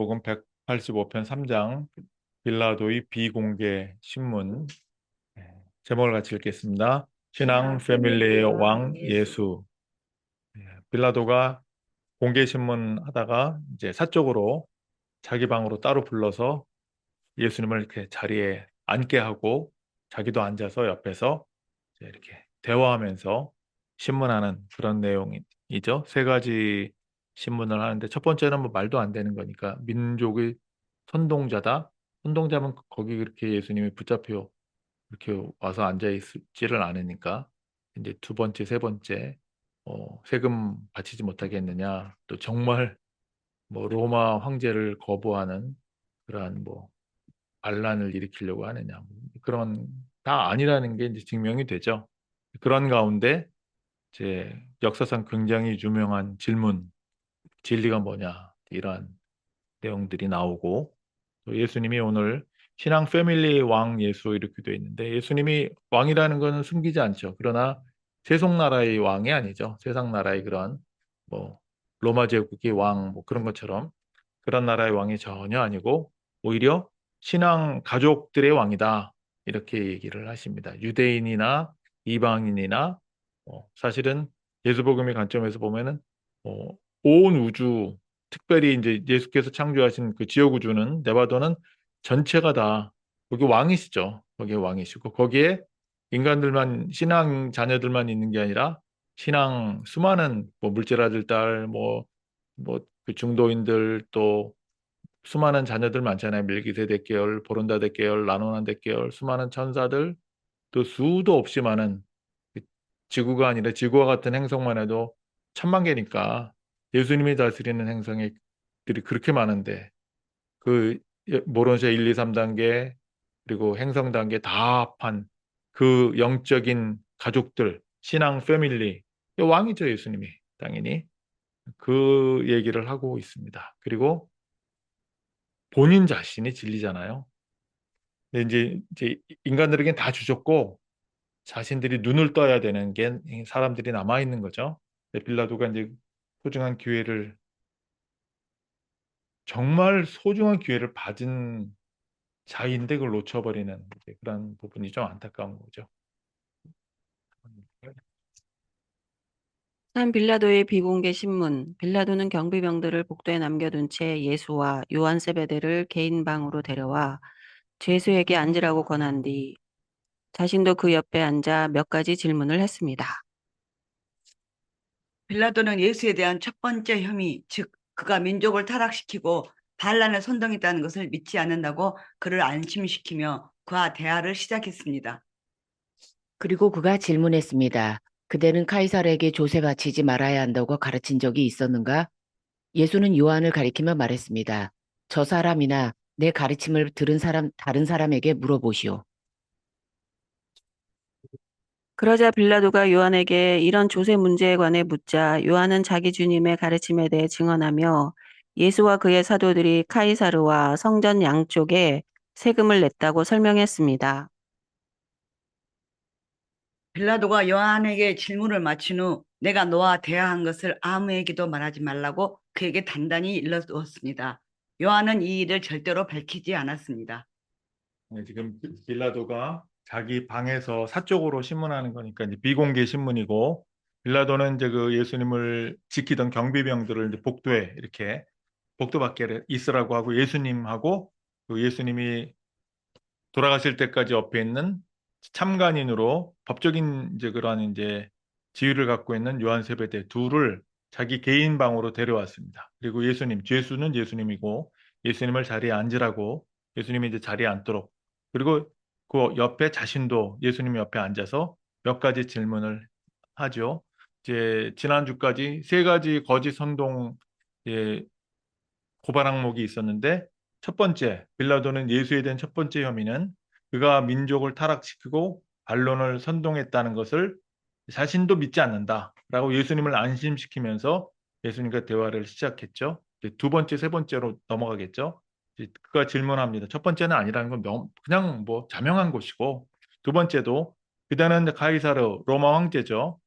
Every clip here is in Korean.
요한복음 185편 3장 빌라도의 비공개 신문. 제목을 같이 읽겠습니다. 신앙 패밀리의 왕 예수. 빌라도가 공개 신문 하다가 이제 사적으로 자기 방으로 따로 불러서 예수님을 이렇게 자리에 앉게 하고 자기도 앉아서 옆에서 이제 이렇게 대화하면서 신문하는 그런 내용이죠. 세 가지 신문을 하는데 첫 번째는 뭐 말도 안 되는 거니까 민족의 선동자다. 선동자면 거기 그렇게 예수님이 붙잡혀 이렇게 와서 앉아 있지를 않으니까 이제 두 번째, 세 번째 세금 바치지 못하게 했느냐. 또 정말 뭐 로마 황제를 거부하는 그러한 뭐 반란을 일으키려고 하느냐. 뭐 그런 다 아니라는 게 이제 증명이 되죠. 그런 가운데 이제 역사상 굉장히 유명한 질문, 진리가 뭐냐, 이러한 내용들이 나오고, 또 예수님이 오늘 신앙 패밀리 왕 예수 이렇게 되어 있는데, 예수님이 왕이라는 것은 숨기지 않죠. 그러나 세속나라의 왕이 아니죠. 세상 나라의 그런 뭐 로마 제국의 왕 뭐 그런 것처럼 그런 나라의 왕이 전혀 아니고 오히려 신앙 가족들의 왕이다. 이렇게 얘기를 하십니다. 유대인이나 이방인이나 사실은 예수복음의 관점에서 보면은 어, 온 우주, 특별히 이제 예수께서 창조하신 그 지역 우주는 네바도는 전체가 다 거기 왕이시죠. 거기 왕이시고 거기에 인간들만 신앙 자녀들만 있는 게 아니라 신앙 수많은 뭐 물질아들 딸 뭐 그 중도인들 또 수많은 자녀들 많잖아요. 밀기세덱 계열, 보론다덱 계열, 라노난덱 계열, 수많은 천사들, 또 수도 없이 많은 그 지구가 아니라 지구와 같은 행성만 해도 천만 개니까 예수님이 다스리는 행성들이 그렇게 많은데 그 모론시아 1, 2, 3단계 그리고 행성 단계 다 합한 그 영적인 가족들, 신앙 패밀리, 왕이죠, 예수님이. 당연히. 그 얘기를 하고 있습니다. 그리고 본인 자신이 진리잖아요. 근데 이제 인간들에겐 다 주셨고 자신들이 눈을 떠야 되는 게 사람들이 남아 있는 거죠. 근데 빌라도가 이제 소중한 기회를 정말 소중한 기회를 받은 자인데 그걸 놓쳐버리는 이제 그런 부분이 좀 안타까운 거죠. 산 빌라도의 비공개 신문. 빌라도는 경비병들을 복도에 남겨둔 채 예수와 요한 세베대를 개인 방으로 데려와 죄수에게 앉으라고 권한 뒤 자신도 그 옆에 앉아 몇 가지 질문을 했습니다. 빌라도는 예수에 대한 첫 번째 혐의, 즉 그가 민족을 타락시키고 반란을 선동했다는 것을 믿지 않는다고 그를 안심시키며 그와 대화를 시작했습니다. 그리고 그가 질문했습니다. 그대는 카이사르에게 조세 바치지 말아야 한다고 가르친 적이 있었는가? 예수는 요한을 가리키며 말했습니다. 저 사람이나 내 가르침을 들은 사람, 다른 사람에게 물어보시오. 그러자 빌라도가 요한에게 이런 조세 문제에 관해 묻자 요한은 자기 주님의 가르침에 대해 증언하며 예수와 그의 사도들이 카이사르와 성전 양쪽에 세금을 냈다고 설명했습니다. 빌라도가 요한에게 질문을 마친 후 내가 너와 대화한 것을 아무에게도 말하지 말라고 그에게 단단히 일러두었습니다. 요한은 이 일을 절대로 밝히지 않았습니다. 네, 지금 빌라도가 자기 방에서 사적으로 신문하는 거니까 이제 비공개 신문이고 빌라도는 이제 그 예수님을 지키던 경비병들을 이제 복도에 이렇게 복도 밖에 있으라고 하고 예수님하고 그 예수님이 돌아가실 때까지 옆에 있는 참관인으로 법적인 이제 그러한 이제 지위를 갖고 있는 요한 세베대 둘을 자기 개인 방으로 데려왔습니다. 그리고 예수님, 죄수는 예수님이고 예수님을 자리에 앉으라고 예수님이 이제 자리에 앉도록 그리고 그 옆에 자신도 예수님 옆에 앉아서 몇 가지 질문을 하죠. 이제 지난주까지 세 가지 거짓 선동 예, 고발 항목이 있었는데 첫 번째 빌라도는 예수에 대한 첫 번째 혐의는 그가 민족을 타락시키고 반론을 선동했다는 것을 자신도 믿지 않는다라고 예수님을 안심시키면서 예수님과 대화를 시작했죠. 이제 두 번째, 세 번째로 넘어가겠죠. 이제 그가 질문합니다. 첫 번째는 아니라는 건 그냥 뭐 자명한 것이고 두 번째도 그다는 가이사르 로마 황제죠.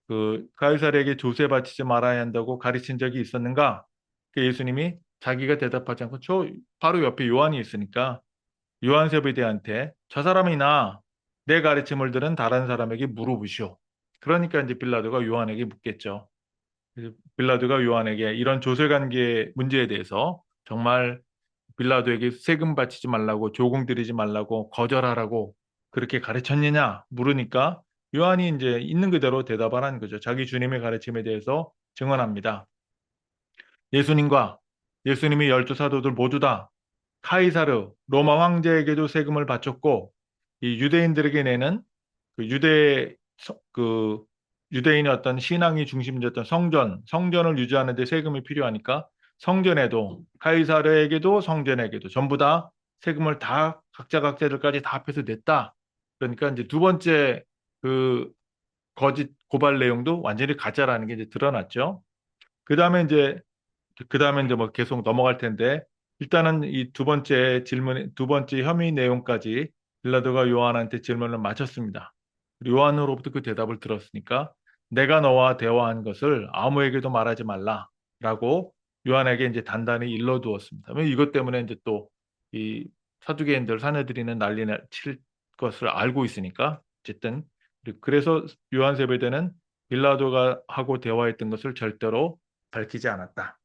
그 가이사르에게 조세 바치지 말아야 한다고 가르친 적이 있었는가? 그 예수님이 자기가 대답하지 않고 저 바로 옆에 요한이 있으니까 요한 세베대한테 저 사람이나 내 가르침을 들은 다른 사람에게 물어보시오. 그러니까 이제 빌라도가 요한에게 묻겠죠. 그래서 빌라도가 요한에게 이런 조세관계 문제에 대해서 정말 빌라도에게 세금 바치지 말라고 조공 들이지 말라고 거절하라고 그렇게 가르쳤느냐 물으니까 요한이 이제 있는 그대로 대답을 하는 거죠. 자기 주님의 가르침에 대해서 증언합니다. 예수님과 예수님이 열두 사도들 모두 다 카이사르 로마 황제에게도 세금을 바쳤고 이 유대인들에게 내는 그 그 유대인의 어떤 신앙이 중심이었던 성전을 유지하는 데 세금이 필요하니까 성전에도 카이사르에게도 성전에게도 전부 다 세금을 다 각자들까지 다 합해서 냈다. 그러니까 이제 두 번째 그 거짓 고발 내용도 완전히 가짜라는 게 이제 드러났죠. 그 다음에 이제 뭐 계속 넘어갈 텐데 일단은 이 두 번째 혐의 내용까지 빌라도가 요한한테 질문을 마쳤습니다. 요한으로부터 그 대답을 들었으니까 내가 너와 대화한 것을 아무에게도 말하지 말라라고 요한에게 이제 단단히 일러두었습니다. 이것 때문에 이제 또 이 사두개인들 사내들이는 칠 것을 알고 있으니까 어쨌든 그래서 요한 세베대는 빌라도가 하고 대화했던 것을 절대로 밝히지 않았다.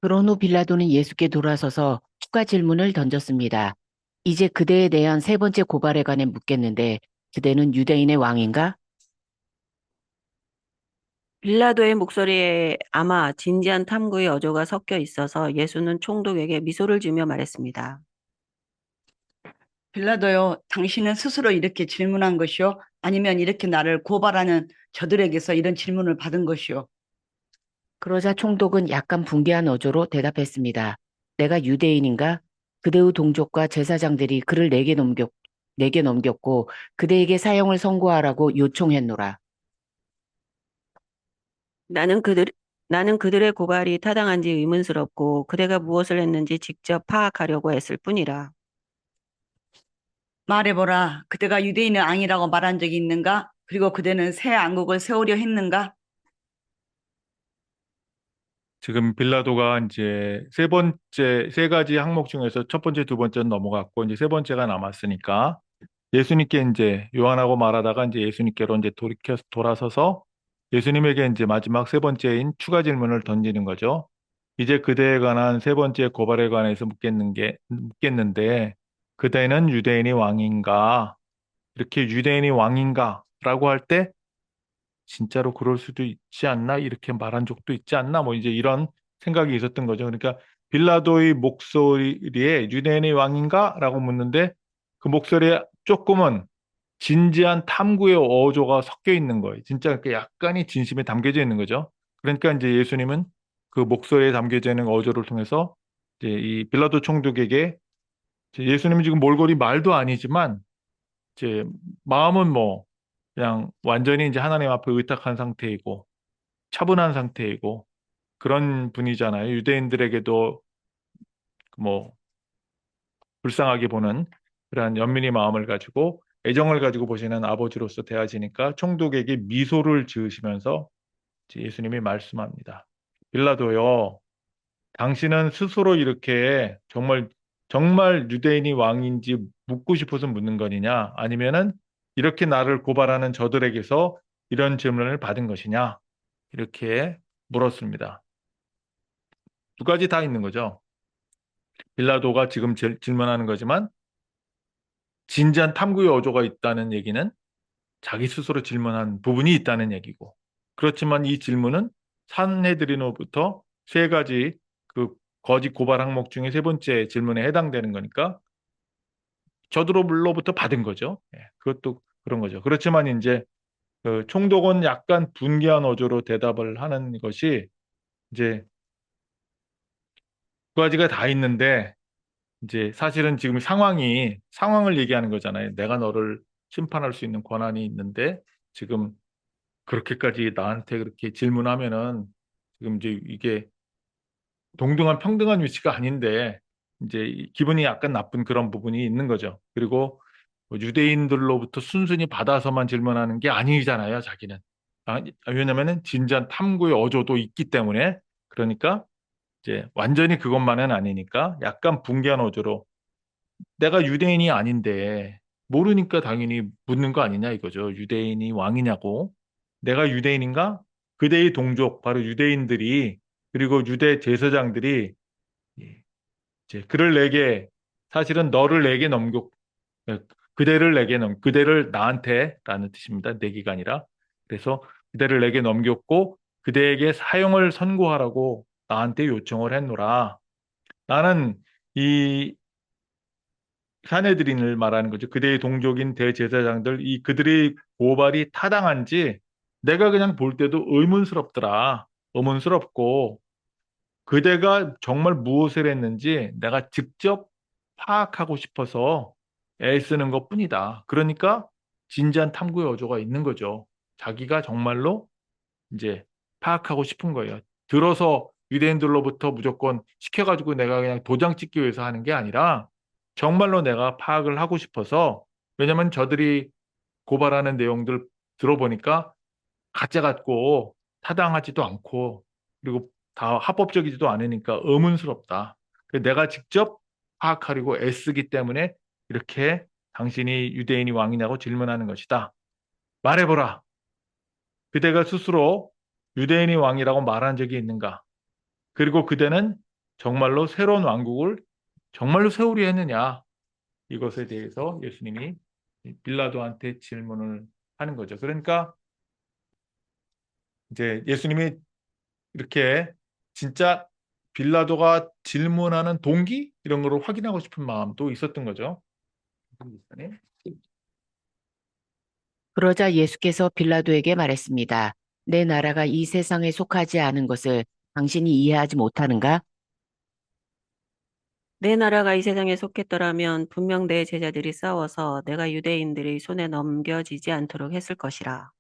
그런 후 빌라도는 예수께 돌아서서 추가 질문을 던졌습니다. 이제 그대에 대한 세 번째 고발에 관해 묻겠는데 그대는 유대인의 왕인가? 빌라도의 목소리에 아마 진지한 탐구의 어조가 섞여 있어서 예수는 총독에게 미소를 지으며 말했습니다. 빌라도요, 당신은 스스로 이렇게 질문한 것이요? 아니면 이렇게 나를 고발하는 저들에게서 이런 질문을 받은 것이요? 그러자 총독은 약간 붕괴한 어조로 대답했습니다. 내가 유대인인가? 그대의 동족과 제사장들이 그를 내게 넘겼고 그대에게 사형을 선고하라고 요청했노라. 나는 그들, 나는 그들의 고발이 타당한지 의문스럽고 그대가 무엇을 했는지 직접 파악하려고 했을 뿐이라. 말해보라. 그대가 유대인의 왕이라고 말한 적이 있는가? 그리고 그대는 새 왕국을 세우려 했는가? 지금 빌라도가 이제 세 가지 항목 중에서 첫 번째, 두 번째는 넘어갔고 이제 세 번째가 남았으니까 예수님께 이제 요한하고 말하다가 이제 예수님께로 이제 돌아서서 예수님에게 이제 마지막 세 번째인 추가 질문을 던지는 거죠. 이제 그대에 관한 세 번째 고발에 관해서 묻겠는데 그대는 유대인이 왕인가? 이렇게 유대인이 왕인가라고 할 때 진짜로 그럴 수도 있지 않나? 이렇게 말한 적도 있지 않나? 뭐 이제 이런 생각이 있었던 거죠. 그러니까 빌라도의 목소리에 유대인의 왕인가? 라고 묻는데 그 목소리에 조금은 진지한 탐구의 어조가 섞여 있는 거예요. 진짜 그 약간의 진심이 담겨져 있는 거죠. 그러니까 이제 예수님은 그 목소리에 담겨져 있는 어조를 통해서 이제 이 빌라도 총독에게 이제 예수님이 지금 몰골이 말도 아니지만 이제 마음은 뭐 그냥 완전히 이제 하나님 앞에 의탁한 상태이고 차분한 상태이고 그런 분이잖아요. 유대인들에게도 뭐 불쌍하게 보는 그러한 연민의 마음을 가지고 애정을 가지고 보시는 아버지로서 대하시니까 총독에게 미소를 지으시면서 이제 예수님이 말씀합니다. 빌라도요, 당신은 스스로 이렇게 정말 유대인이 왕인지 묻고 싶어서 묻는 거냐? 아니면은 이렇게 나를 고발하는 저들에게서 이런 질문을 받은 것이냐? 이렇게 물었습니다. 두 가지 다 있는 거죠. 빌라도가 지금 질문하는 거지만 진지한 탐구의 어조가 있다는 얘기는 자기 스스로 질문한 부분이 있다는 얘기고 그렇지만 이 질문은 산헤드린으로부터 세 가지 그 거짓 고발 항목 중에 세 번째 질문에 해당되는 거니까 저들로부터 받은 거죠. 예, 그것도 그런 거죠. 그렇지만 이제 그 총독은 약간 분개한 어조로 대답을 하는 것이 이제 두 가지가 다 있는데 이제 사실은 지금 상황을 얘기하는 거잖아요. 내가 너를 심판할 수 있는 권한이 있는데 지금 그렇게까지 나한테 그렇게 질문하면은 지금 이제 이게 동등한 평등한 위치가 아닌데 이제 기분이 약간 나쁜 그런 부분이 있는 거죠. 그리고 뭐 유대인들로부터 순순히 받아서만 질문하는 게 아니잖아요, 자기는. 왜냐면은 진지한 탐구의 어조도 있기 때문에. 그러니까 이제 완전히 그것만은 아니니까 약간 붕괴한 어조로 내가 유대인이 아닌데 모르니까 당연히 묻는 거 아니냐 이거죠. 유대인이 왕이냐고. 내가 유대인인가? 그대의 동족, 바로 유대인들이, 그리고 유대 제사장들이 이제 그를 내게, 사실은 너를 내게 그대를 나한테라는 뜻입니다. 내기가 아니라. 그래서 그대를 내게 넘겼고 그대에게 사형을 선고하라고 나한테 요청을 했노라. 나는 이 사내들인을 말하는 거죠. 그대의 동족인 대제사장들, 이 그들의 고발이 타당한지 내가 그냥 볼 때도 의문스럽더라. 의문스럽고 그대가 정말 무엇을 했는지 내가 직접 파악하고 싶어서 애쓰는 것뿐이다. 그러니까 진지한 탐구의 어조가 있는 거죠. 자기가 정말로 이제 파악하고 싶은 거예요. 들어서 유대인들로부터 무조건 시켜가지고 내가 그냥 도장 찍기 위해서 하는 게 아니라 정말로 내가 파악을 하고 싶어서. 왜냐면 저들이 고발하는 내용들 들어보니까 가짜 같고 타당하지도 않고 그리고 다 합법적이지도 않으니까 의문스럽다. 내가 직접 파악하려고 애쓰기 때문에 이렇게 당신이 유대인이 왕이냐고 질문하는 것이다. 말해보라. 그대가 스스로 유대인이 왕이라고 말한 적이 있는가? 그리고 그대는 정말로 새로운 왕국을 정말로 세우려 했느냐? 이것에 대해서 예수님이 빌라도한테 질문을 하는 거죠. 그러니까 이제 예수님이 이렇게 진짜 빌라도가 질문하는 동기 이런 거를 확인하고 싶은 마음도 있었던 거죠. 그러자 예수께서 빌라도에게 말했습니다. 내 나라가 이 세상에 속하지 않은 것을 당신이 이해하지 못하는가? 내 나라가 이 세상에 속했더라면 분명 내 제자들이 싸워서 내가 유대인들의 손에 넘겨지지 않도록 했을 것이라.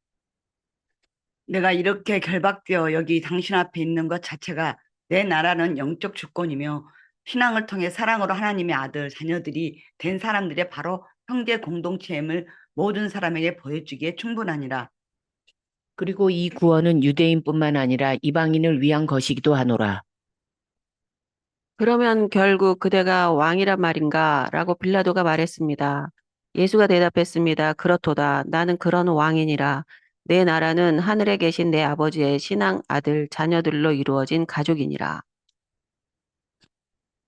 내가 이렇게 결박되어 여기 당신 앞에 있는 것 자체가 내 나라는 영적 주권이며 신앙을 통해 사랑으로 하나님의 아들, 자녀들이 된 사람들의 바로 형제 공동체임을 모든 사람에게 보여주기에 충분하니라. 그리고 이 구원은 유대인뿐만 아니라 이방인을 위한 것이기도 하노라. 그러면 결국 그대가 왕이란 말인가? 라고 빌라도가 말했습니다. 예수가 대답했습니다. 그렇도다. 나는 그런 왕이니라. 내 나라는 하늘에 계신 내 아버지의 신앙 아들, 자녀들로 이루어진 가족이니라.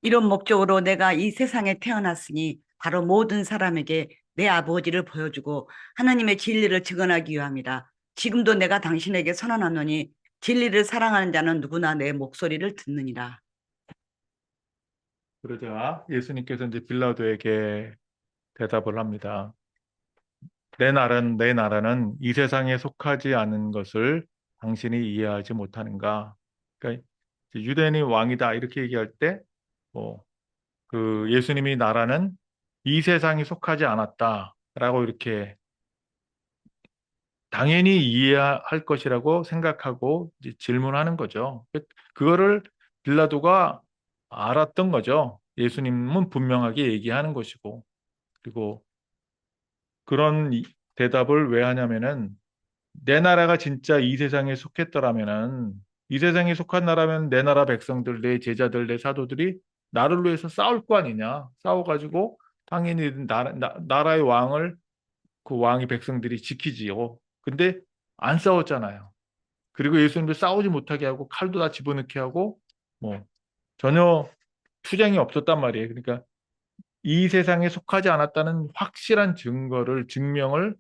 이런 목적으로 내가 이 세상에 태어났으니 바로 모든 사람에게 내 아버지를 보여주고 하나님의 진리를 증언하기 위함이다. 지금도 내가 당신에게 선언하노니 진리를 사랑하는 자는 누구나 내 목소리를 듣느니라. 그러자 예수님께서 이제 빌라도에게 대답을 합니다. 내 나라는 이 세상에 속하지 않은 것을 당신이 이해하지 못하는가? 그러니까 이제 유대인이 왕이다 이렇게 얘기할 때, 그 예수님이 나라는 이 세상에 속하지 않았다라고 이렇게 당연히 이해할 것이라고 생각하고 이제 질문하는 거죠. 그거를 빌라도가 알았던 거죠. 예수님은 분명하게 얘기하는 것이고, 그리고 그런 대답을 왜 하냐면은 내 나라가 진짜 이 세상에 속했더라면은, 이 세상에 속한 나라면 내 나라 백성들, 내 제자들, 내 사도들이 나를 위해서 싸울 거 아니냐. 싸워가지고 당연히 나라의 왕을, 그 왕이 백성들이 지키지요. 근데 안 싸웠잖아요. 그리고 예수님도 싸우지 못하게 하고 칼도 다 집어넣게 하고 뭐 전혀 투쟁이 없었단 말이에요. 그러니까 이 세상에 속하지 않았다는 확실한 증명을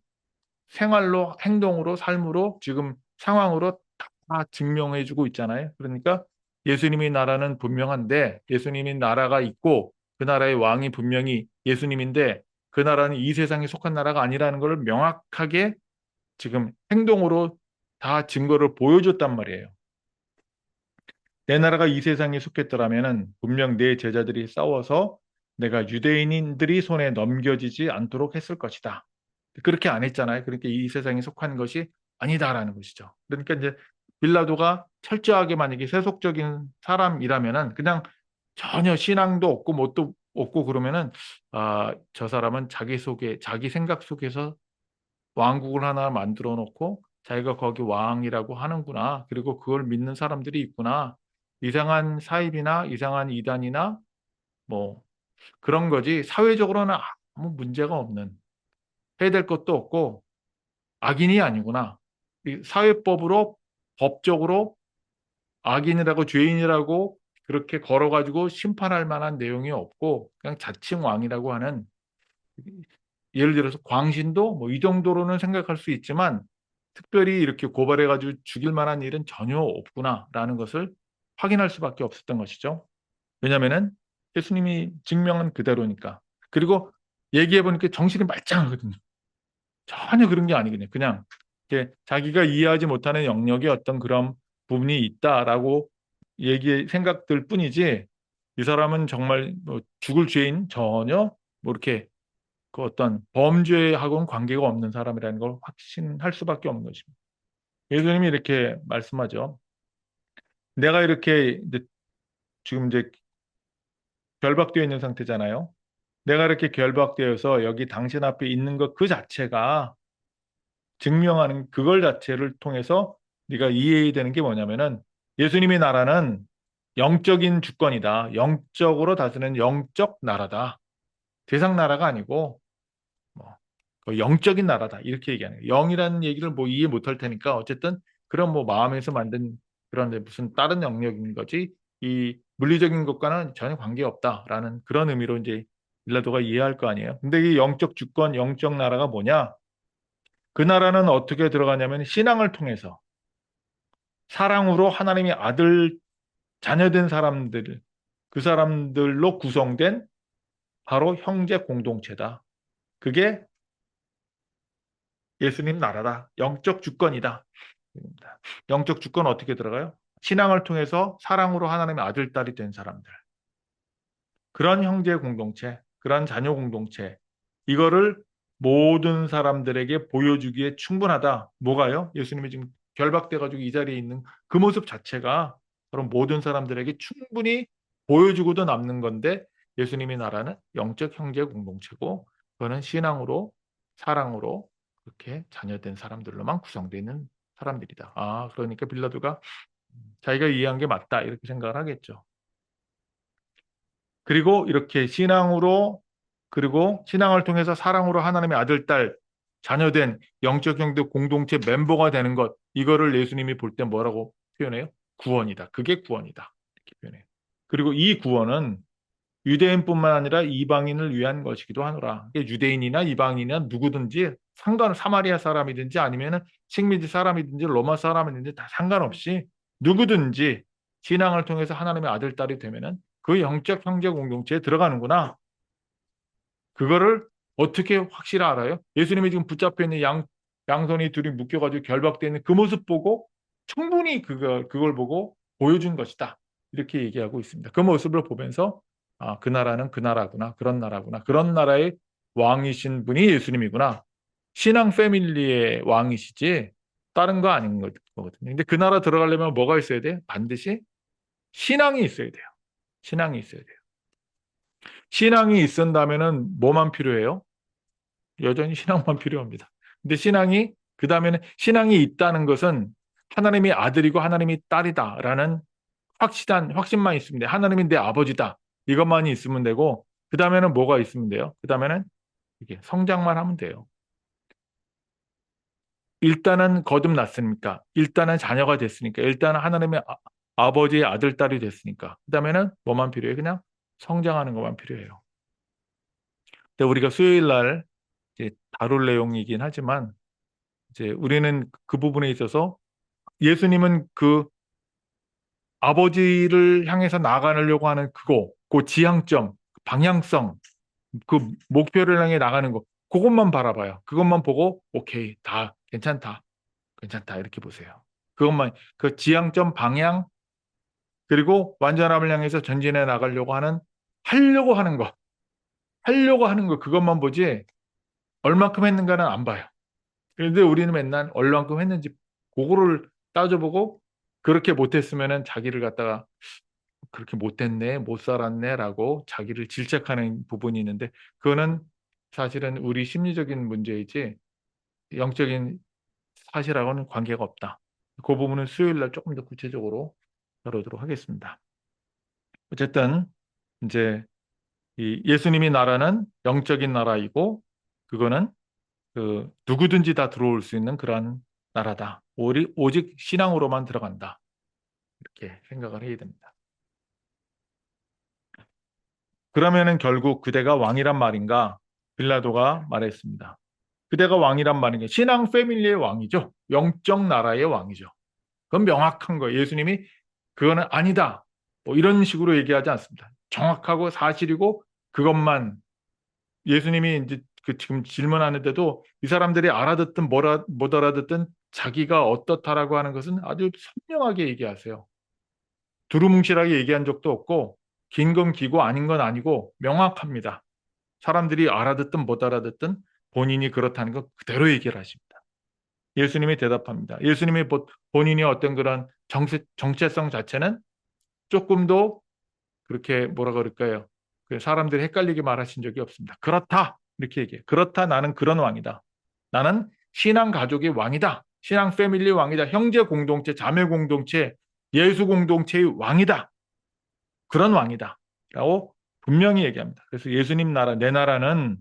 생활로, 행동으로, 삶으로, 지금 상황으로 다 증명해주고 있잖아요. 그러니까 예수님이 나라는 분명한데, 예수님이 나라가 있고 그 나라의 왕이 분명히 예수님인데 그 나라는 이 세상에 속한 나라가 아니라는 걸 명확하게 지금 행동으로 다 증거를 보여줬단 말이에요. 내 나라가 이 세상에 속했더라면은 분명 내 제자들이 싸워서 내가 유대인들이 손에 넘겨지지 않도록 했을 것이다. 그렇게 안 했잖아요. 그러니까 이 세상에 속한 것이 아니다라는 것이죠. 그러니까 이제 빌라도가 철저하게 만약에 세속적인 사람이라면은 그냥 전혀 신앙도 없고 뭣도 없고 그러면은 저 사람은 자기 생각 속에서 왕국을 하나 만들어 놓고 자기가 거기 왕이라고 하는구나. 그리고 그걸 믿는 사람들이 있구나. 이상한 사입이나 이상한 이단이나 뭐 그런 거지. 사회적으로는 아무 문제가 없는, 해야 될 것도 없고 악인이 아니구나. 이 사회법으로 법적으로 악인이라고 죄인이라고 그렇게 걸어가지고 심판할 만한 내용이 없고 그냥 자칭 왕이라고 하는, 예를 들어서 광신도 뭐 이 정도로는 생각할 수 있지만 특별히 이렇게 고발해가지고 죽일 만한 일은 전혀 없구나라는 것을 확인할 수밖에 없었던 것이죠. 왜냐하면은 예수님이 증명은 그대로니까. 그리고 얘기해 보니까 정신이 말짱하거든요. 전혀 그런 게 아니거든요. 그냥 이렇게 자기가 이해하지 못하는 영역에 어떤 그런 부분이 있다라고 생각들 뿐이지, 이 사람은 정말 뭐 죽을 죄인 전혀 뭐 이렇게 그 어떤 범죄하고는 관계가 없는 사람이라는 걸 확신할 수밖에 없는 것입니다. 예수님이 이렇게 말씀하죠. 내가 이렇게 지금 이제 결박되어 있는 상태잖아요. 내가 이렇게 결박되어서 여기 당신 앞에 있는 것 그 자체가 증명하는, 그걸 자체를 통해서 네가 이해해야 되는 게 뭐냐면은 예수님의 나라는 영적인 주권이다. 영적으로 다스리는 영적 나라다. 세상 나라가 아니고 뭐 그 영적인 나라다. 이렇게 얘기하는 거예요. 영이라는 얘기를 뭐 이해 못할 테니까 어쨌든 그런 뭐 마음에서 만든 그런 무슨 다른 영역인 거지 이 물리적인 것과는 전혀 관계없다라는 그런 의미로 이제 빌라도가 이해할 거 아니에요. 근데 이 영적 주권, 영적 나라가 뭐냐? 그 나라는 어떻게 들어가냐면 신앙을 통해서 사랑으로 하나님의 아들 자녀된 사람들, 그 사람들로 구성된 바로 형제 공동체다. 그게 예수님 나라다. 영적 주권이다. 영적 주권 어떻게 들어가요? 신앙을 통해서 사랑으로 하나님의 아들, 딸이 된 사람들. 그런 형제 공동체, 그런 자녀 공동체, 이거를 모든 사람들에게 보여주기에 충분하다. 뭐가요? 예수님이 지금 결박돼가지고 이 자리에 있는 그 모습 자체가 그런 모든 사람들에게 충분히 보여주고도 남는 건데, 예수님의 나라는 영적 형제 공동체고 그거는 신앙으로 사랑으로 그렇게 자녀된 사람들로만 구성되어 있는 사람들이다. 아, 그러니까 빌라도가 자기가 이해한 게 맞다 이렇게 생각을 하겠죠. 그리고 이렇게 신앙으로, 그리고 신앙을 통해서 사랑으로 하나님의 아들, 딸, 자녀된 영적 형제 공동체 멤버가 되는 것, 이거를 예수님이 볼 때 뭐라고 표현해요? 구원이다. 그게 구원이다. 이렇게 표현해요. 그리고 이 구원은 유대인뿐만 아니라 이방인을 위한 것이기도 하노라. 유대인이나 이방인이나 누구든지 사마리아 사람이든지 아니면은 식민지 사람이든지 로마 사람이든지 다 상관없이 누구든지 신앙을 통해서 하나님의 아들, 딸이 되면은 그 영적 형제 공동체에 들어가는구나. 그거를 어떻게 확실히 알아요? 예수님이 지금 붙잡혀 있는 양손이 둘이 묶여가지고 결박되어 있는 그 모습 보고 충분히 그걸 보고 보여준 것이다. 이렇게 얘기하고 있습니다. 그 모습을 보면서 아, 그 나라는 그 나라구나. 그런 나라구나. 그런 나라의 왕이신 분이 예수님이구나. 신앙 패밀리의 왕이시지 다른 거 아닌 거거든요. 근데 그 나라 들어가려면 뭐가 있어야 돼? 반드시 신앙이 있어야 돼요. 신앙이 있어야 돼요. 신앙이 있은다면은 뭐만 필요해요? 여전히 신앙만 필요합니다. 근데 그 다음에는 신앙이 있다는 것은 하나님이 아들이고 하나님이 딸이다라는 확신만 있으면 돼요. 하나님이 내 아버지다. 이것만이 있으면 되고, 그 다음에는 뭐가 있으면 돼요? 그 다음에는 이게 성장만 하면 돼요. 일단은 거듭났으니까, 일단은 자녀가 됐으니까, 일단은 하나님의 아버지의 아들, 딸이 됐으니까, 그 다음에는 뭐만 필요해요? 그냥 성장하는 것만 필요해요. 근데 우리가 수요일 날 이제 다룰 내용이긴 하지만, 이제 우리는 그 부분에 있어서 예수님은 그 아버지를 향해서 나가려고 하는 그 지향점, 방향성, 그 목표를 향해 나가는 거, 그것만 바라봐요. 그것만 보고, 오케이, 다 괜찮다, 괜찮다, 이렇게 보세요. 그것만, 그 지향점 방향, 그리고 완전함을 향해서 전진해 나가려고 하려고 하는 거, 그것만 보지, 얼마큼 했는가는 안 봐요. 그런데 우리는 맨날 얼만큼 했는지 그거를 따져보고 그렇게 못했으면은 자기를 갖다가 그렇게 못했네, 못 살았네라고 자기를 질책하는 부분이 있는데 그거는 사실은 우리 심리적인 문제이지 영적인 사실하고는 관계가 없다. 그 부분은 수요일 날 조금 더 구체적으로 다루도록 하겠습니다. 어쨌든 이제 이 예수님이 나라는 영적인 나라이고 그거는 그 누구든지 다 들어올 수 있는 그러한 나라다. 오직 신앙으로만 들어간다. 이렇게 생각을 해야 됩니다. 그러면은 결국 그대가 왕이란 말인가? 빌라도가 말했습니다. 그대가 왕이란 말인가? 신앙 패밀리의 왕이죠. 영적 나라의 왕이죠. 그건 명확한 거예요. 예수님이 그거는 아니다. 뭐 이런 식으로 얘기하지 않습니다. 정확하고 사실이고 그것만 예수님이 이제 그 지금 질문하는데도 이 사람들이 알아듣든 못 알아듣든 자기가 어떻다라고 하는 것은 아주 선명하게 얘기하세요. 두루뭉실하게 얘기한 적도 없고 긴 건 기고 아닌 건 아니고 명확합니다. 사람들이 알아듣든 못 알아듣든 본인이 그렇다는 거 그대로 얘기를 하십니다. 예수님이 대답합니다. 예수님이 본인이 어떤 그런 정체성 자체는 조금 더 그렇게 뭐라 그럴까요? 사람들이 헷갈리게 말하신 적이 없습니다. 그렇다 이렇게 얘기해요. 그렇다 나는 그런 왕이다. 나는 신앙 가족의 왕이다. 신앙 패밀리 왕이다. 형제 공동체, 자매 공동체, 예수 공동체의 왕이다. 그런 왕이다. 라고 분명히 얘기합니다. 그래서 예수님 나라, 내 나라는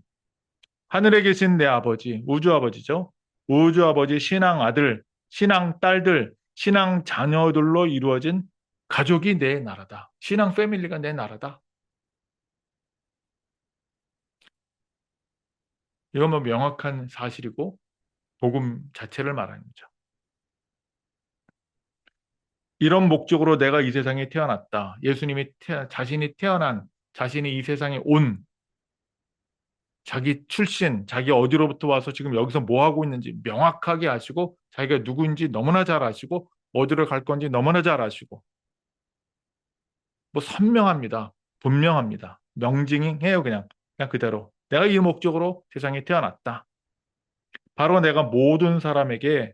하늘에 계신 내 아버지, 우주 아버지죠. 우주 아버지 신앙 아들, 신앙 딸들, 신앙 자녀들로 이루어진 가족이 내 나라다. 신앙 패밀리가 내 나라다. 이건 뭐 명확한 사실이고 복음 자체를 말하는 거죠. 이런 목적으로 내가 이 세상에 태어났다. 예수님이 자신이 태어난, 자신이 이 세상에 온, 자기 출신, 자기 어디로부터 와서 지금 여기서 뭐 하고 있는지 명확하게 아시고 자기가 누구인지 너무나 잘 아시고 어디로 갈 건지 너무나 잘 아시고 뭐 선명합니다. 분명합니다. 명징해요 그냥 그대로. 내가 이 목적으로 세상에 태어났다. 바로 내가 모든 사람에게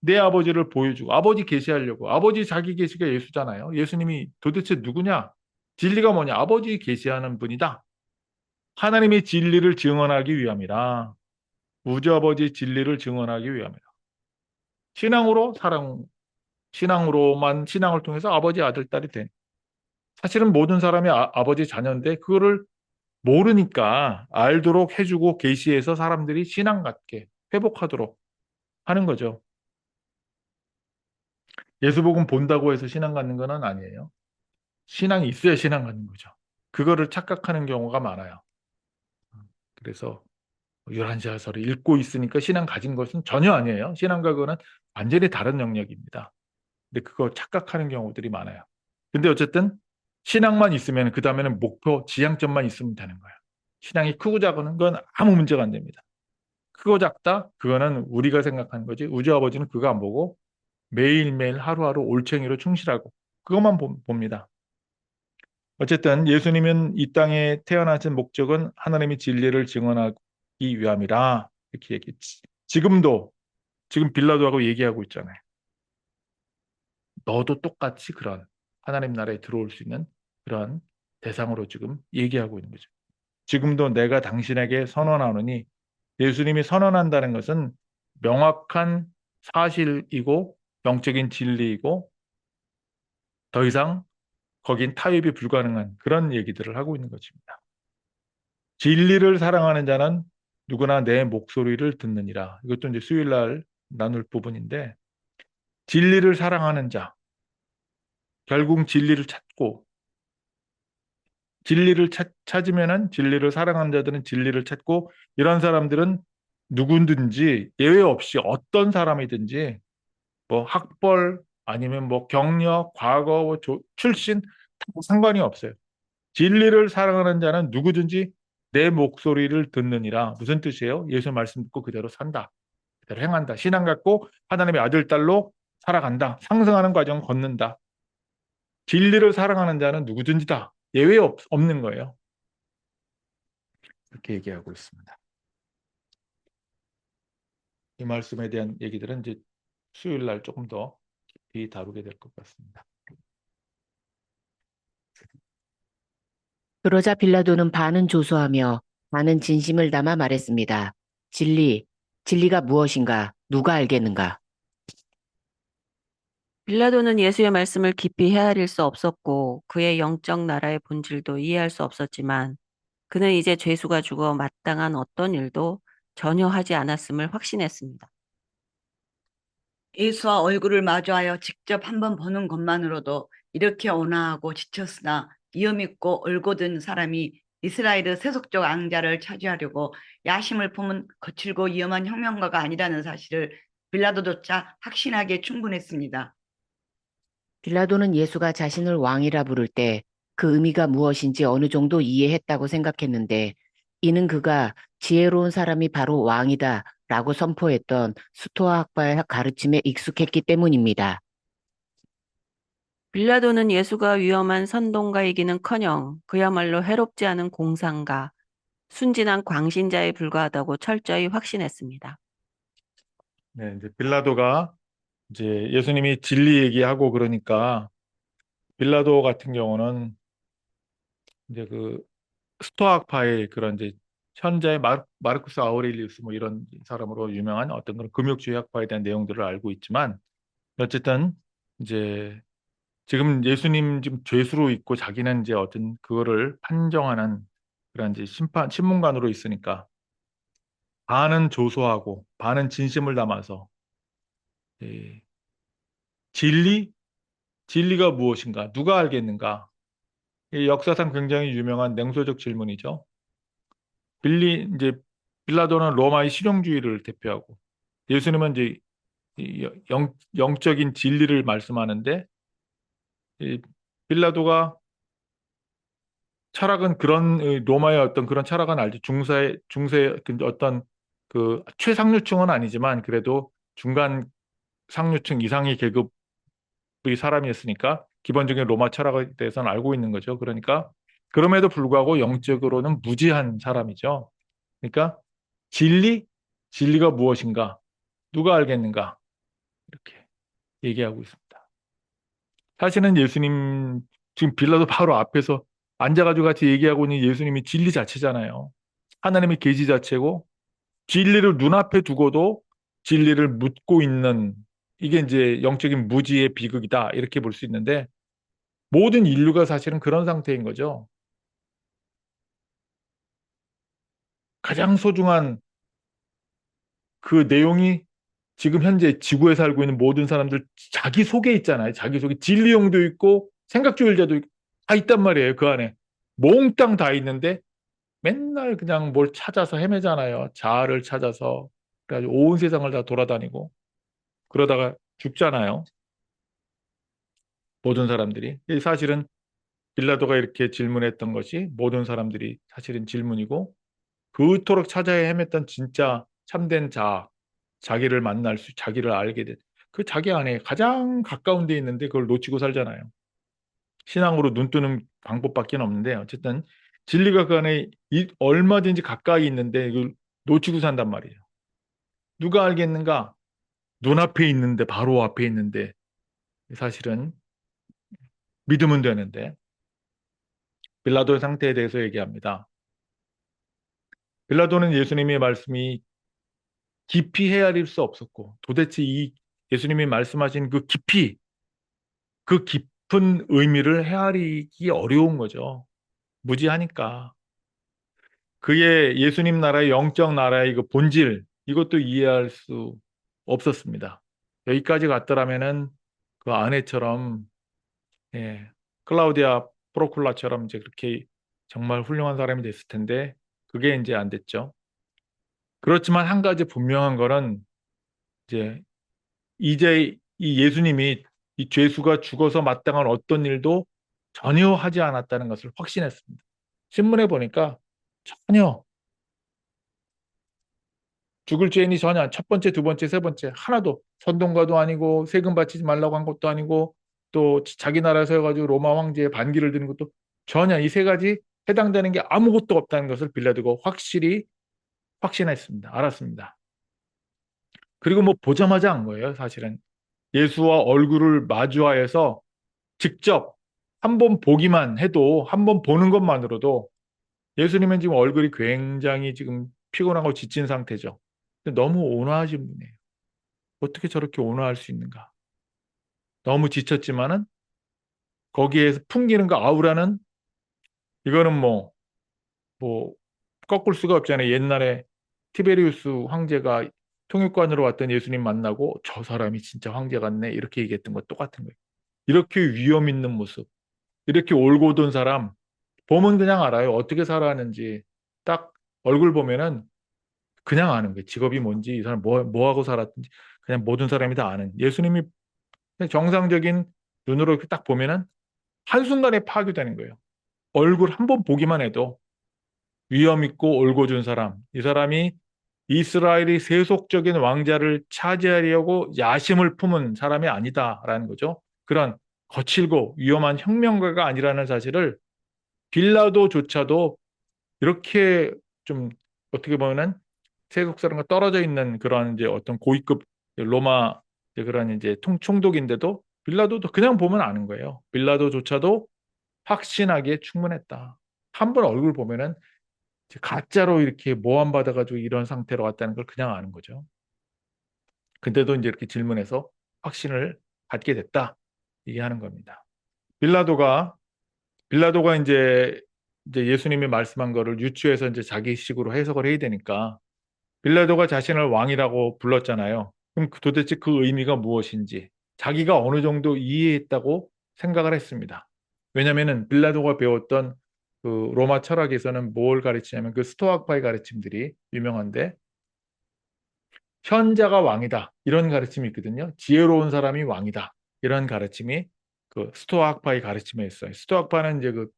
내 아버지를 보여주고 아버지 계시하려고 아버지 자기 계시가 예수잖아요. 예수님이 도대체 누구냐? 진리가 뭐냐? 아버지 계시하는 분이다. 하나님의 진리를 증언하기 위함이라. 우주 아버지 진리를 증언하기 위함이라. 신앙으로 신앙으로만 신앙을 통해서 아버지 아들 딸이 된. 사실은 모든 사람이 아버지 자녀인데 그거를 모르니까 알도록 해주고 계시해서 사람들이 신앙 갖게 회복하도록 하는 거죠. 예수복음 본다고 해서 신앙 갖는 건 아니에요. 신앙이 있어야 신앙 갖는 거죠. 그거를 착각하는 경우가 많아요. 그래서 요한계시서를 읽고 있으니까 신앙 가진 것은 전혀 아니에요. 신앙과 그거는 완전히 다른 영역입니다. 근데 그거 착각하는 경우들이 많아요. 근데 어쨌든 신앙만 있으면 그 다음에는 목표, 지향점만 있으면 되는 거예요. 신앙이 크고 작은 건 아무 문제가 안 됩니다. 크고 작다? 그거는 우리가 생각하는 거지. 우주 아버지는 그거 안 보고 매일매일 하루하루 올챙이로 충실하고 그것만 봅니다. 어쨌든 예수님은 이 땅에 태어나신 목적은 하나님의 진리를 증언하기 위함이라 이렇게 얘기했지. 지금 빌라도하고 얘기하고 있잖아요. 너도 똑같이 그런 하나님 나라에 들어올 수 있는 그런 대상으로 지금 얘기하고 있는 거죠. 지금도 내가 당신에게 선언하노니 예수님이 선언한다는 것은 명확한 사실이고 영적인 진리이고 더 이상 거긴 타협이 불가능한 그런 얘기들을 하고 있는 것입니다. 진리를 사랑하는 자는 누구나 내 목소리를 듣느니라. 이것도 이제 수요일 날 나눌 부분인데 진리를 사랑하는 자 결국 진리를 찾고 진리를 찾으면은 진리를 사랑하는 자들은 진리를 찾고 이런 사람들은 누구든지 예외 없이 어떤 사람이든지 뭐 학벌 아니면 뭐 경력, 과거, 출신 다 상관이 없어요. 진리를 사랑하는 자는 누구든지 내 목소리를 듣느니라. 무슨 뜻이에요? 예수 말씀 듣고 그대로 산다. 그대로 행한다. 신앙 갖고 하나님의 아들, 딸로 살아간다. 상승하는 과정 걷는다. 진리를 사랑하는 자는 누구든지 다 예외 없는 거예요. 이렇게 얘기하고 있습니다. 이 말씀에 대한 얘기들은 이제 수요일 날 조금 더 깊이 다루게 될 것 같습니다. 그러자 빌라도는 반은 조소하며 반은 진심을 담아 말했습니다. 진리, 진리가 무엇인가? 누가 알겠는가? 빌라도는 예수의 말씀을 깊이 헤아릴 수 없었고 그의 영적 나라의 본질도 이해할 수 없었지만 그는 이제 죄수가 죽어 마땅한 어떤 일도 전혀 하지 않았음을 확신했습니다. 예수와 얼굴을 마주하여 직접 한번 보는 것만으로도 이렇게 온화하고 지쳤으나 위험 있고 얼고든 사람이 이스라엘의 세속적 앙자를 차지하려고 야심을 품은 거칠고 위험한 혁명가가 아니라는 사실을 빌라도조차 확신하기에 충분했습니다. 빌라도는 예수가 자신을 왕이라 부를 때 그 의미가 무엇인지 어느 정도 이해했다고 생각했는데 이는 그가 지혜로운 사람이 바로 왕이다 라고 선포했던 스토아 학파의 가르침에 익숙했기 때문입니다. 빌라도는 예수가 위험한 선동가이기는커녕 그야말로 해롭지 않은 공상가, 순진한 광신자에 불과하다고 철저히 확신했습니다. 네, 이제 빌라도가 이제 예수님이 진리 얘기하고 그러니까 빌라도 같은 경우는 이제 그 스토아파의 그런 이제 현자의 마르쿠스 아우렐리우스 뭐 이런 사람으로 유명한 어떤 그런 금욕주의 학파에 대한 내용들을 알고 있지만 어쨌든 이제 지금 예수님 지금 죄수로 있고 자기는 이제 어떤 그거를 판정하는 그런 이제 신문관으로 있으니까 반은 조소하고 반은 진심을 담아서 예, 진리? 진리가 무엇인가? 누가 알겠는가? 이 역사상 굉장히 유명한 냉소적 질문이죠. 이제 빌라도는 로마의 실용주의를 대표하고 예수님은 이제 이 영적인 진리를 말씀하는데 이 빌라도가 철학은 그런 로마의 어떤 그런 철학은 알지 중세 그 어떤 그 최상류층은 아니지만 그래도 중간 상류층 이상의 계급의 사람이었으니까 기본적인 로마 철학에 대해서는 알고 있는 거죠. 그러니까 그럼에도 불구하고 영적으로는 무지한 사람이죠. 그러니까 진리? 진리가 무엇인가? 누가 알겠는가? 이렇게 얘기하고 있습니다. 사실은 예수님 지금 빌라도 바로 앞에서 앉아가지고 같이 얘기하고 있는 예수님이 진리 자체잖아요. 하나님의 계시 자체고 진리를 눈앞에 두고도 진리를 묻고 있는 이게 이제 영적인 무지의 비극이다 이렇게 볼 수 있는데 모든 인류가 사실은 그런 상태인 거죠. 가장 소중한 그 내용이 지금 현재 지구에 살고 있는 모든 사람들 자기 속에 있잖아요. 자기 속에 진리용도 있고 생각주의자도 있고 다 있단 말이에요. 그 안에 몽땅 다 있는데 맨날 그냥 뭘 찾아서 헤매잖아요. 자아를 찾아서 그래가지고 온 세상을 다 돌아다니고 그러다가 죽잖아요. 모든 사람들이. 사실은 빌라도가 이렇게 질문했던 것이 모든 사람들이 사실은 질문이고 그토록 찾아야 헤맸던 진짜 참된 자기를 만날 자기를 알게 된 그 자기 안에 가장 가까운 데 있는데 그걸 놓치고 살잖아요. 신앙으로 눈 뜨는 방법밖에 없는데 어쨌든 진리가 그 안에 얼마든지 가까이 있는데 이걸 놓치고 산단 말이에요. 누가 알겠는가? 눈앞에 있는데 바로 앞에 있는데 사실은 믿으면 되는데 빌라도의 상태에 대해서 얘기합니다. 빌라도는 예수님의 말씀이 깊이 헤아릴 수 없었고 도대체 이 예수님이 말씀하신 그 깊이 그 깊은 의미를 헤아리기 어려운 거죠. 무지하니까. 그의 예수님 나라의 영적 나라의 그 본질 이것도 이해할 수 없었습니다. 여기까지 갔더라면은 그 아내처럼 예, 클라우디아 프로쿨라처럼 이제 그렇게 정말 훌륭한 사람이 됐을 텐데 그게 이제 안 됐죠. 그렇지만 한 가지 분명한 거는 이제 이 예수님이 이 죄수가 죽어서 마땅한 어떤 일도 전혀 하지 않았다는 것을 확신했습니다. 신문에 보니까 전혀 죽을 죄인이 전혀 첫 번째, 두 번째, 세 번째 하나도 선동가도 아니고 세금 바치지 말라고 한 것도 아니고 또 자기 나라에 서가지고 로마 황제의 반기를 드는 것도 전혀 이 세 가지 해당되는 게 아무것도 없다는 것을 빌라도가 확실히 확신했습니다. 알았습니다. 그리고 뭐 보자마자 한 거예요, 사실은. 예수와 얼굴을 마주하여서 직접 한 번 보기만 해도 한 번 보는 것만으로도 예수님은 지금 얼굴이 굉장히 지금 피곤하고 지친 상태죠. 근데 너무 온화하신 분이에요. 어떻게 저렇게 온화할 수 있는가? 너무 지쳤지만은 거기에서 풍기는 그 아우라는 이거는 뭐 꺾을 수가 없잖아요. 옛날에 티베리우스 황제가 통역관으로 왔던 예수님 만나고 저 사람이 진짜 황제 같네 이렇게 얘기했던 거 똑같은 거예요. 이렇게 위험 있는 모습, 이렇게 올곧은 사람 보면 그냥 알아요. 어떻게 살아왔는지 딱 얼굴 보면은 그냥 아는 거예요. 직업이 뭔지 이 사람 뭐 하고 살았든지 그냥 모든 사람이 다 아는. 예수님이 그냥 정상적인 눈으로 이렇게 딱 보면은 한순간에 파악되는 거예요. 얼굴 한 번 보기만 해도 위험 있고 올곧은 사람. 이 사람이 이스라엘이 세속적인 왕자를 차지하려고 야심을 품은 사람이 아니다라는 거죠. 그런 거칠고 위험한 혁명가가 아니라는 사실을 빌라도조차도 이렇게 좀 어떻게 보면은 세속 사람과 떨어져 있는 그런 이제 어떤 고위급 로마 이제 그런 이제 총독인데도 빌라도도 그냥 보면 아는 거예요. 빌라도조차도 확신하기에 충분했다. 한 번 얼굴 보면은 이제 가짜로 이렇게 모함 받아가지고 이런 상태로 왔다는 걸 그냥 아는 거죠. 근데도 이제 이렇게 질문해서 확신을 갖게 됐다. 이게 하는 겁니다. 빌라도가 빌라도가 이제 예수님이 말씀한 거를 유추해서 이제 자기식으로 해석을 해야 되니까 빌라도가 자신을 왕이라고 불렀잖아요. 그럼 도대체 그 의미가 무엇인지 자기가 어느 정도 이해했다고 생각을 했습니다. 왜냐면은 빌라도가 배웠던 그 로마 철학에서는 뭘 가르치냐면 그 스토아파의 가르침들이 유명한데 현자가 왕이다. 이런 가르침이 있거든요. 지혜로운 사람이 왕이다. 이런 가르침이 그 스토아파의 가르침에 있어요. 스토아파는 이제 그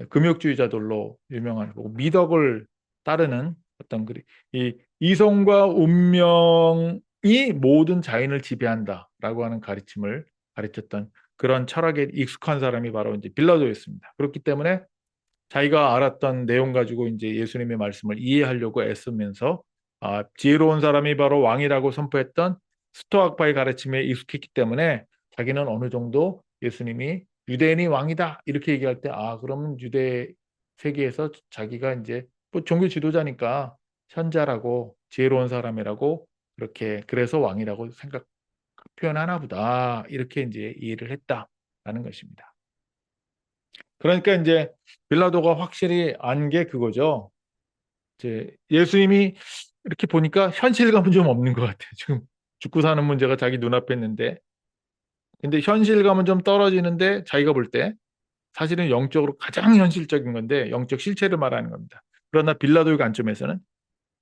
금욕주의자들로 유명한 거고 미덕을 따르는 어떤 이 이성과 운명이 모든 자연을 지배한다라고 하는 가르침을 가르쳤던 그런 철학에 익숙한 사람이 바로 이제 빌라도였습니다. 그렇기 때문에 자기가 알았던 내용 가지고 이제 예수님의 말씀을 이해하려고 애쓰면서 지혜로운 사람이 바로 왕이라고 선포했던 스토아파의 가르침에 익숙했기 때문에 자기는 어느 정도 예수님이 유대인이 왕이다 이렇게 얘기할 때 그러면 유대 세계에서 자기가 이제 뭐 종교 지도자니까 현자라고 지혜로운 사람이라고 그렇게 그래서 왕이라고 생각 표현하나 보다 이렇게 이제 이해를 했다라는 것입니다. 그러니까 이제 빌라도가 확실히 안 게 그거죠. 이제 예수님이 이렇게 보니까 현실감은 좀 없는 것 같아요. 지금 죽고 사는 문제가 자기 눈앞에 있는데, 근데 현실감은 좀 떨어지는데 자기가 볼 때 사실은 영적으로 가장 현실적인 건데 영적 실체를 말하는 겁니다. 그러나 빌라도의 관점에서는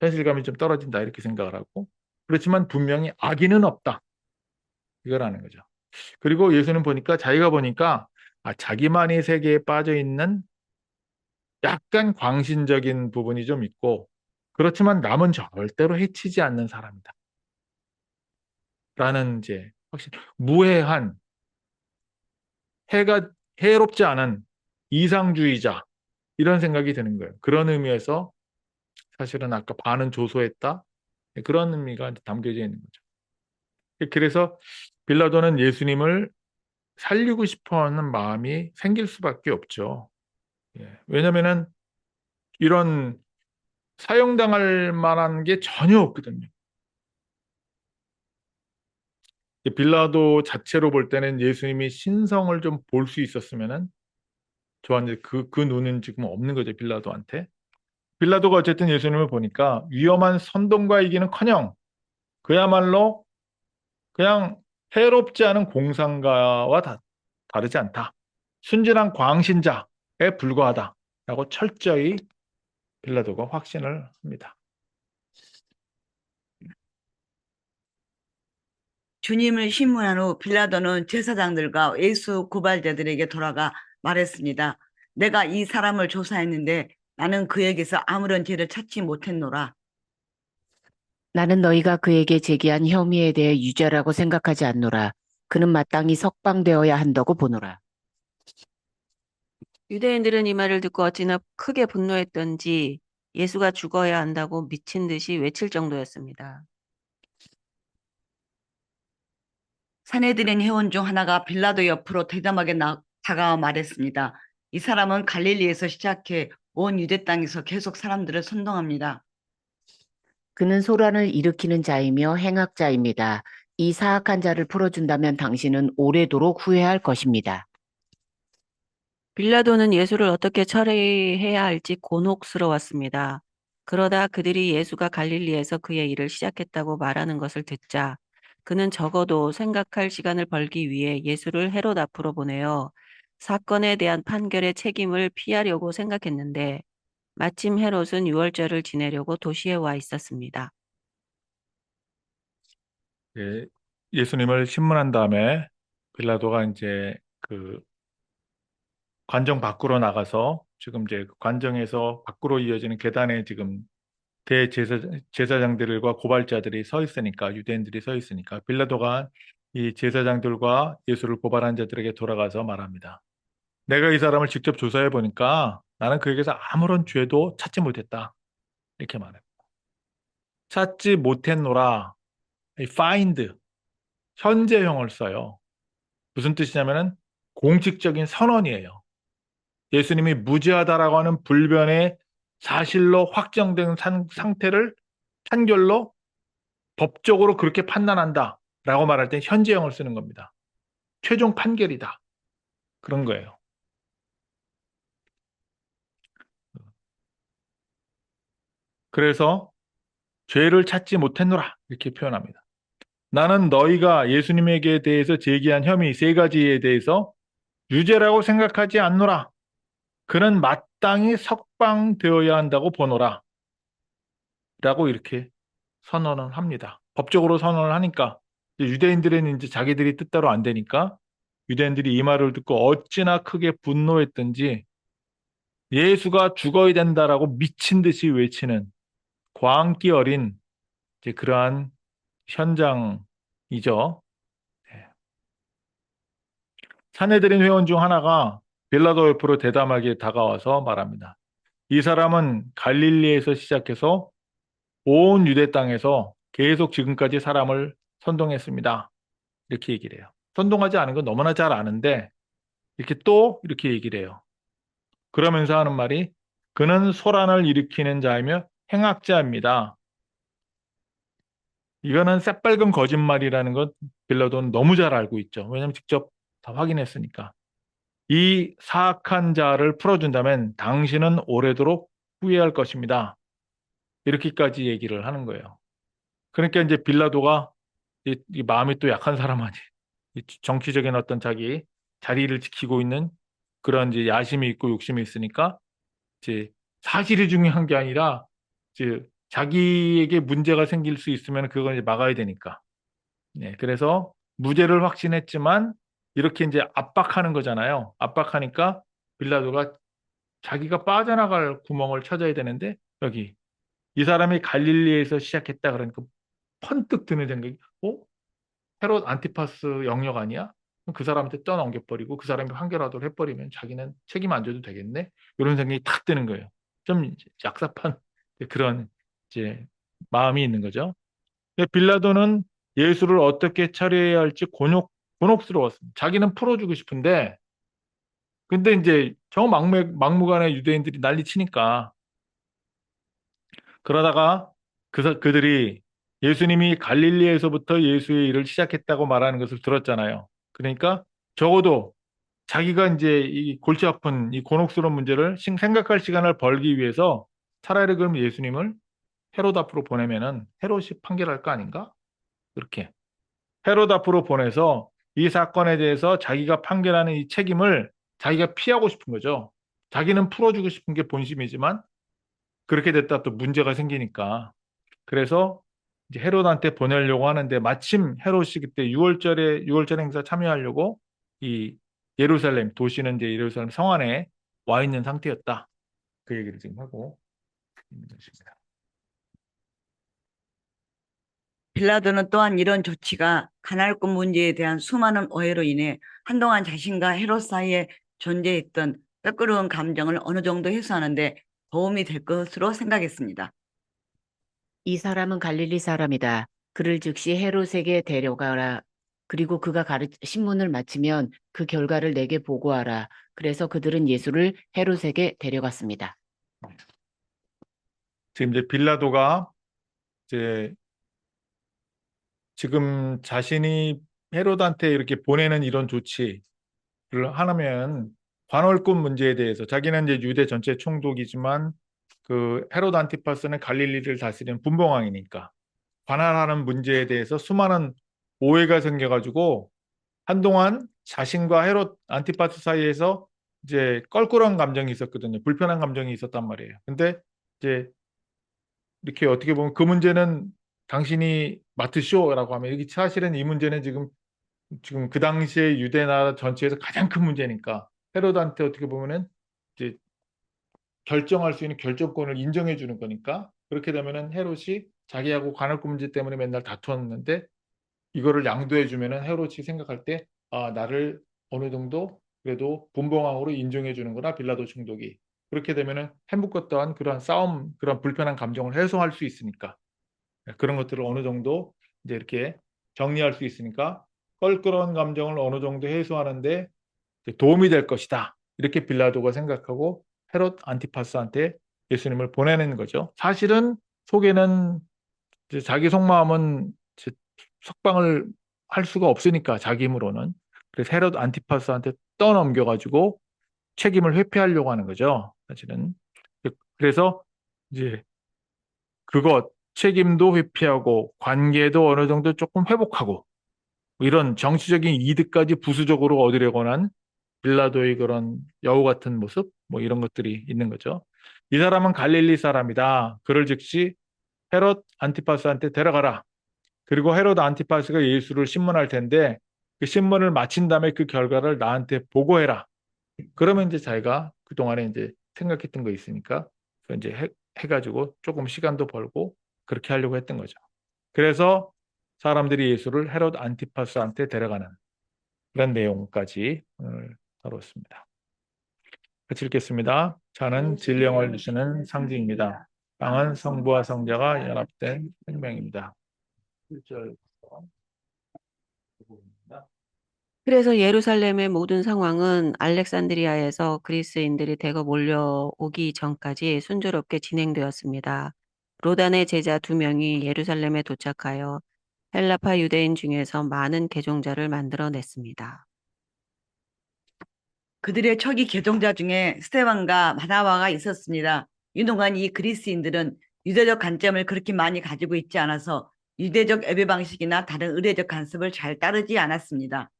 현실감이 좀 떨어진다 이렇게 생각을 하고 그렇지만 분명히 악의는 없다 이거라는 거죠. 그리고 예수는 보니까 자기가 보니까 자기만의 세계에 빠져 있는 약간 광신적인 부분이 좀 있고 그렇지만 남은 절대로 해치지 않는 사람이다. 라는 이제 확실히 무해한 해가 해롭지 않은 이상주의자 이런 생각이 드는 거예요. 그런 의미에서 사실은 아까 반은 조소했다 그런 의미가 담겨져 있는 거죠. 그래서 빌라도는 예수님을 살리고 싶어하는 마음이 생길 수밖에 없죠. 왜냐면은 이런 사형당할 만한 게 전혀 없거든요. 빌라도 자체로 볼 때는 예수님이 신성을 좀 볼 수 있었으면은 좋았는데 그 눈은 지금 없는 거죠, 빌라도한테. 빌라도가 어쨌든 예수님을 보니까 위험한 선동가이기는커녕 그야말로 그냥 해롭지 않은 공상가와 다르지 않다. 순진한 광신자에 불과하다라고 철저히 빌라도가 확신을 합니다. 주님을 신문한 후 빌라도는 제사장들과 예수 고발자들에게 돌아가 말했습니다. 내가 이 사람을 조사했는데 나는 그에게서 아무런 죄를 찾지 못했노라. 나는 너희가 그에게 제기한 혐의에 대해 유죄라고 생각하지 않노라. 그는 마땅히 석방되어야 한다고 보노라. 유대인들은 이 말을 듣고 어찌나 크게 분노했던지 예수가 죽어야 한다고 미친 듯이 외칠 정도였습니다. 산헤드린 회원 중 하나가 빌라도 옆으로 대담하게 다가와 말했습니다. 이 사람은 갈릴리에서 시작해 온 유대 땅에서 계속 사람들을 선동합니다. 그는 소란을 일으키는 자이며 행악자입니다. 이 사악한 자를 풀어준다면 당신은 오래도록 후회할 것입니다. 빌라도는 예수를 어떻게 처리해야 할지 곤혹스러웠습니다. 그러다 그들이 예수가 갈릴리에서 그의 일을 시작했다고 말하는 것을 듣자 그는 적어도 생각할 시간을 벌기 위해 예수를 헤롯 앞으로 보내어 사건에 대한 판결의 책임을 피하려고 생각했는데 마침 헤롯은 유월절을 지내려고 도시에 와 있었습니다. 예, 예수님을 신문한 다음에 빌라도가 이제 그 관정 밖으로 나가서 지금 이제 그 관정에서 밖으로 이어지는 계단에 지금 제사장들과 고발자들이 서 있으니까 유대인들이 서 있으니까 빌라도가 이 제사장들과 예수를 고발한 자들에게 돌아가서 말합니다. 내가 이 사람을 직접 조사해 보니까 나는 그에게서 아무런 죄도 찾지 못했다. 이렇게 말해요. 찾지 못했노라. 이 find 현재형을 써요. 무슨 뜻이냐면은 공식적인 선언이에요. 예수님이 무죄하다라고 하는 불변의 사실로 확정된 상태를 판결로 법적으로 그렇게 판단한다 라고 말할 땐 현재형을 쓰는 겁니다. 최종 판결이다. 그런 거예요. 그래서 죄를 찾지 못했노라 이렇게 표현합니다. 나는 너희가 예수님에게 대해서 제기한 혐의 세 가지에 대해서 유죄라고 생각하지 않노라. 그는 마땅히 석방되어야 한다고 보노라. 라고 이렇게 선언을 합니다. 법적으로 선언을 하니까 유대인들은 이제 자기들이 뜻대로 안 되니까 유대인들이 이 말을 듣고 어찌나 크게 분노했던지 예수가 죽어야 된다라고 미친 듯이 외치는 광기 어린 이제 그러한 현장이죠. 네. 사내들인 회원 중 하나가 빌라도 옆으로 대담하게 다가와서 말합니다. 이 사람은 갈릴리에서 시작해서 온 유대 땅에서 계속 지금까지 사람을 선동했습니다. 이렇게 얘기를 해요. 선동하지 않은 건 너무나 잘 아는데 이렇게 또 이렇게 얘기를 해요. 그러면서 하는 말이 그는 소란을 일으키는 자이며 행악자입니다. 이거는 새빨간 거짓말이라는 것 빌라도는 너무 잘 알고 있죠. 왜냐하면 직접 다 확인했으니까. 이 사악한 자를 풀어준다면 당신은 오래도록 후회할 것입니다. 이렇게까지 얘기를 하는 거예요. 그러니까 이제 빌라도가 이 마음이 또 약한 사람 아니. 이 정치적인 어떤 자기 자리를 지키고 있는 그런 이제 야심이 있고 욕심이 있으니까 이제 사실이 중요한 게 아니라 이제 자기에게 문제가 생길 수 있으면 그걸 이제 막아야 되니까. 네, 그래서 무죄를 확신했지만 이렇게 이제 압박하는 거잖아요. 압박하니까 빌라도가 자기가 빠져나갈 구멍을 찾아야 되는데 여기 이 사람이 갈릴리에서 시작했다 그러니까 펀뜩 드는 생각이 헤롯 안티파스 영역 아니야? 그럼 그 사람한테 떠넘겨버리고 그 사람이 판결하도록 해버리면 자기는 책임 안 져도 되겠네? 이런 생각이 탁 드는 거예요. 좀 이제 얍삽한 그런 이제 마음이 있는 거죠. 근데 빌라도는 예수를 어떻게 처리해야 할지 곤혹스러웠습니다. 자기는 풀어주고 싶은데 근데 이제 막무가내 유대인들이 난리 치니까 그러다가 그들이 예수님이 갈릴리에서부터 예수의 일을 시작했다고 말하는 것을 들었잖아요. 그러니까 적어도 자기가 이제 이 골치 아픈 이 곤혹스러운 문제를 생각할 시간을 벌기 위해서 차라리 그럼 예수님을 헤롯 앞으로 보내면은 헤롯이 판결할 거 아닌가? 그렇게 헤롯 앞으로 보내서 이 사건에 대해서 자기가 판결하는 이 책임을 자기가 피하고 싶은 거죠. 자기는 풀어주고 싶은 게 본심이지만 그렇게 됐다 또 문제가 생기니까. 그래서 이제 헤롯한테 보내려고 하는데 마침 헤롯이 그때 6월절 행사 참여하려고 이 예루살렘 도시는 이제 예루살렘 성 안에 와 있는 상태였다. 그 얘기를 지금 하고 있는 것입니다. 빌라도는 또한 이런 조치가 가나일권 문제에 대한 수많은 오해로 인해 한동안 자신과 헤롯 사이에 존재했던 껄끄러운 감정을 어느 정도 해소하는데 도움이 될 것으로 생각했습니다. 이 사람은 갈릴리 사람이다. 그를 즉시 헤롯에게 데려가라. 그리고 그가 신문을 마치면 그 결과를 내게 보고하라. 그래서 그들은 예수를 헤롯에게 데려갔습니다. 지금 이제 빌라도가 이제 지금 자신이 헤롯한테 이렇게 보내는 이런 조치를 하면 관월급 문제에 대해서 자기는 이제 유대 전체 총독이지만 그 헤롯 안티파스는 갈릴리를 다스리는 분봉왕이니까 관할하는 문제에 대해서 수많은 오해가 생겨가지고 한동안 자신과 헤롯 안티파스 사이에서 이제 껄끄러운 감정이 있었거든요. 불편한 감정이 있었단 말이에요. 근데 이제 이렇게 어떻게 보면 그 문제는 당신이 맡으시오라고 하면 이게 사실은 이 문제는 지금 그 당시에 유대 나라 전체에서 가장 큰 문제니까 헤롯한테 어떻게 보면은 이제 결정할 수 있는 결정권을 인정해 주는 거니까 그렇게 되면은 헤롯이 자기하고 관할권 문제 때문에 맨날 다투었는데 이거를 양도해 주면은 헤롯이 생각할 때 아, 나를 어느 정도 그래도 분봉왕으로 인정해 주는구나 빌라도 총독이. 그렇게 되면은 해묵었던 그런 싸움, 그런 불편한 감정을 해소할 수 있으니까 그런 것들을 어느 정도 이제 이렇게 정리할 수 있으니까 껄끄러운 감정을 어느 정도 해소하는데 도움이 될 것이다. 이렇게 빌라도가 생각하고 헤롯 안티파스한테 예수님을 보내는 거죠. 사실은 속에는 이제 자기 속마음은 이제 석방을 할 수가 없으니까 자기 힘으로는. 그래서 헤롯 안티파스한테 떠넘겨가지고 책임을 회피하려고 하는 거죠. 사실은. 그래서 이제 그것 책임도 회피하고 관계도 어느 정도 조금 회복하고 뭐 이런 정치적인 이득까지 부수적으로 얻으려고 한 빌라도의 그런 여우 같은 모습 뭐 이런 것들이 있는 거죠. 이 사람은 갈릴리 사람이다. 그럴 즉시 헤롯 안티파스한테 데려가라. 그리고 헤롯 안티파스가 예수를 신문할 텐데 그 신문을 마친 다음에 그 결과를 나한테 보고해라. 그러면 이제 자기가 그동안에 이제 생각했던 거 있으니까 그 이제 해가지고 조금 시간도 벌고 그렇게 하려고 했던 거죠. 그래서 사람들이 예수를 헤롯 안티파스한테 데려가는 그런 내용까지 오늘 다뤘습니다. 같이 읽겠습니다. 자는 진령을 주시는 상징입니다. 빵은 성부와 성자가 연합된 생명입니다. 1절. 그래서 예루살렘의 모든 상황은 알렉산드리아에서 그리스인들이 대거 몰려오기 전까지 순조롭게 진행되었습니다. 로단의 제자 2명이 예루살렘에 도착하여 헬라파 유대인 중에서 많은 개종자를 만들어냈습니다. 그들의 초기 개종자 중에 스데반과 바나바가 있었습니다. 유능한 이 그리스인들은 유대적 관점을 그렇게 많이 가지고 있지 않아서 유대적 예배 방식이나 다른 의례적 관습을 잘 따르지 않았습니다.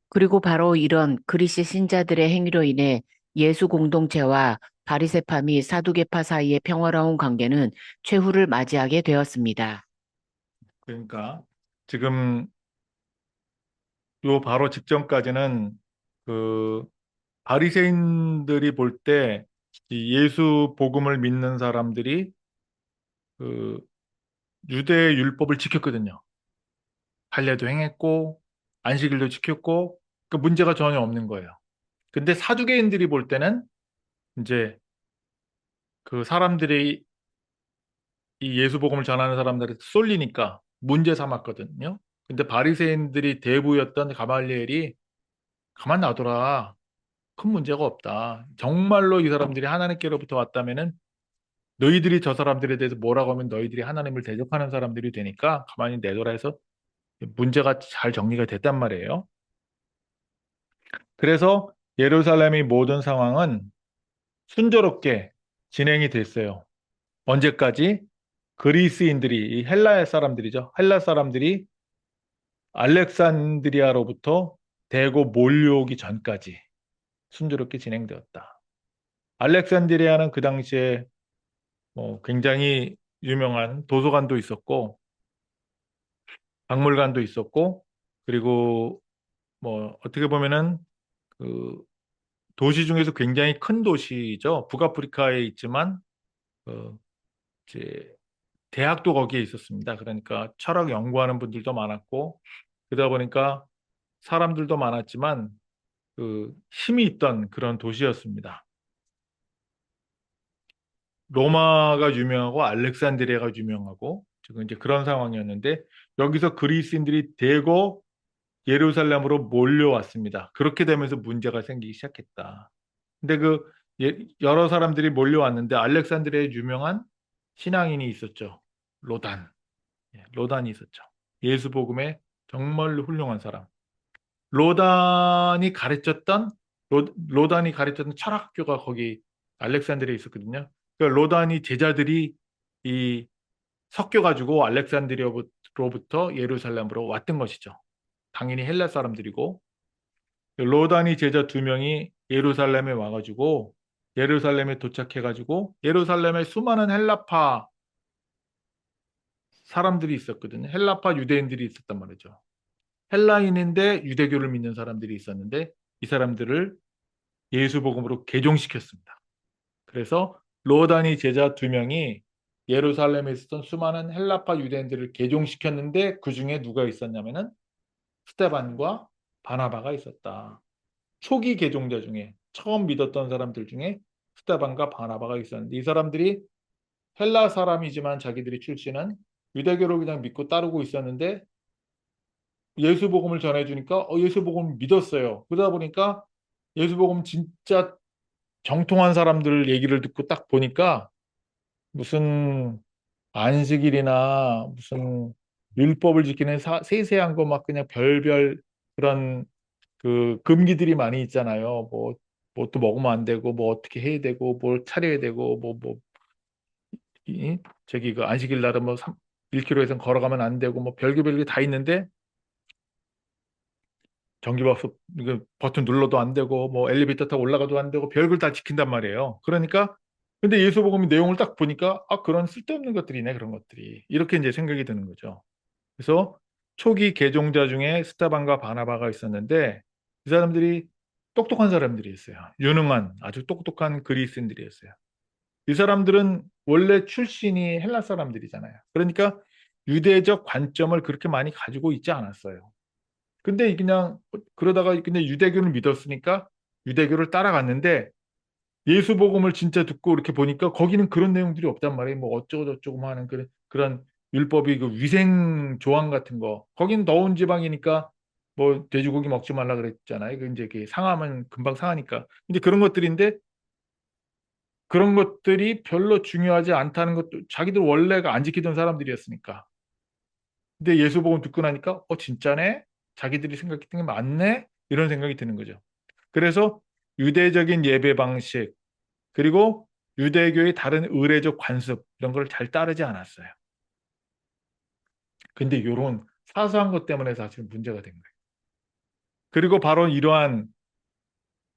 그리고 바로 이런 그리스 신자들의 행위로 인해 예수 공동체와 바리새파 및 사두개파 사이의 평화로운 관계는 최후를 맞이하게 되었습니다. 그러니까 지금 요 바로 직전까지는 그 바리새인들이 볼 때 이 예수 복음을 믿는 사람들이 그 유대 율법을 지켰거든요. 할례도 행했고 안식일도 지켰고 그 문제가 전혀 없는 거예요. 근데 사두개인들이 볼 때는 이제 그 사람들이 이 예수 복음을 전하는 사람들이 쏠리니까 문제 삼았거든요. 근데 바리새인들이 대부였던 가말리엘이 가만 놔둬라. 큰 문제가 없다. 정말로 이 사람들이 하나님께로부터 왔다면은 너희들이 저 사람들에 대해서 뭐라고 하면 너희들이 하나님을 대적하는 사람들이 되니까 가만히 내둬라 해서 문제가 잘 정리가 됐단 말이에요. 그래서 예루살렘의 모든 상황은 순조롭게 진행이 됐어요. 언제까지? 그리스인들이, 이 헬라 사람들이죠. 헬라 사람들이 알렉산드리아로부터 대거 몰려오기 전까지 순조롭게 진행되었다. 알렉산드리아는 그 당시에 뭐 굉장히 유명한 도서관도 있었고 박물관도 있었고 그리고 뭐 어떻게 보면은 그 도시 중에서 굉장히 큰 도시죠. 북아프리카에 있지만 그 이제 대학도 거기에 있었습니다. 그러니까 철학 연구하는 분들도 많았고 그러다 보니까 사람들도 많았지만 그 힘이 있던 그런 도시였습니다. 로마가 유명하고 알렉산드리아가 유명하고 지금 이제 그런 상황이었는데 여기서 그리스인들이 대거 예루살렘으로 몰려왔습니다. 그렇게 되면서 문제가 생기기 시작했다. 근데 여러 사람들이 몰려왔는데 알렉산드리아에 유명한 신앙인이 있었죠. 로단. 로단이 있었죠. 예수 복음에 정말로 훌륭한 사람. 로단이 가르쳤던 로단이 가르쳤던 철학교가 거기 알렉산드리아에 있었거든요. 그러니까 로단이 제자들이 이 섞여가지고 알렉산드리아로부터 예루살렘으로 왔던 것이죠. 당연히 헬라 사람들이고 로단이 제자 두 명이 예루살렘에 와가지고 예루살렘에 도착해가지고 예루살렘에 수많은 헬라파 사람들이 있었거든요. 헬라파 유대인들이 있었단 말이죠. 헬라인인데 유대교를 믿는 사람들이 있었는데 이 사람들을 예수 복음으로 개종시켰습니다. 그래서 로단이 제자 두 명이 예루살렘에 있었던 수많은 헬라파 유대인들을 개종시켰는데 그 중에 누가 있었냐면은 스데반과 바나바가 있었다. 초기 개종자 중에 처음 믿었던 사람들 중에 스데반과 바나바가 있었는데 이 사람들이 헬라 사람이지만 자기들이 출신은 유대교를 그냥 믿고 따르고 있었는데 예수 복음을 전해주니까 예수 복음을 믿었어요. 그러다 보니까 예수 복음 진짜 정통한 사람들 얘기를 듣고 딱 보니까 무슨 안식일이나 무슨 율법을 지키는 세세한 거 막 그냥 별별 그런 그 금기들이 많이 있잖아요. 뭐 또 먹으면 안 되고 뭐 어떻게 해야 되고 뭘 차려야 되고 저기 그 안식일 날은 뭐 1km에선 걸어가면 안 되고 뭐 별게 다 있는데 전기밥솥 이거 버튼 눌러도 안 되고 뭐 엘리베이터 타고 올라가도 안 되고 별걸 다 지킨단 말이에요. 그러니까 근데 예수복음 내용을 딱 보니까 그런 쓸데없는 것들이네 그런 것들이 이렇게 이제 생각이 드는 거죠. 그래서 초기 개종자 중에 스테반과 바나바가 있었는데 이 사람들이 똑똑한 사람들이었어요. 유능한 아주 똑똑한 그리스인들이었어요. 이 사람들은 원래 출신이 헬라 사람들이잖아요. 그러니까 유대적 관점을 그렇게 많이 가지고 있지 않았어요. 근데 그냥 그러다가 근데 유대교를 믿었으니까 유대교를 따라갔는데 예수 복음을 진짜 듣고 이렇게 보니까 거기는 그런 내용들이 없단 말이에요. 뭐 어쩌고 저쩌고 하는 그런 율법이 그 위생 조항 같은 거. 거긴 더운 지방이니까 뭐 돼지고기 먹지 말라 그랬잖아요. 그 이제 상하면 금방 상하니까. 근데 그런 것들인데 그런 것들이 별로 중요하지 않다는 것도 자기들 원래가 안 지키던 사람들이었으니까. 근데 예수 복음 듣고 나니까 진짜네? 자기들이 생각했던 게 맞네? 이런 생각이 드는 거죠. 그래서 유대적인 예배 방식 그리고 유대교의 다른 의례적 관습 이런 걸 잘 따르지 않았어요. 근데 이런 사소한 것 때문에 사실 문제가 된 거예요. 그리고 바로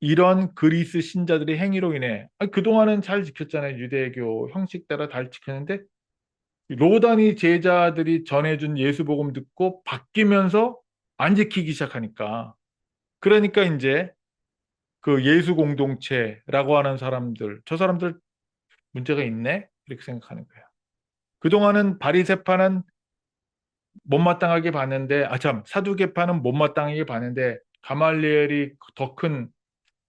이런 그리스 신자들의 행위로 인해 그동안은 잘 지켰잖아요. 유대교 형식 따라 잘 지켰는데 로단이 제자들이 전해준 예수 복음 듣고 바뀌면서 안 지키기 시작하니까 그러니까 이제 그 예수 공동체라고 하는 사람들 저 사람들 문제가 있네 이렇게 생각하는 거예요. 그동안은 바리새파는 못마땅하게 봤는데 참 사두개파는 못마땅하게 봤는데 가말리엘이 더 큰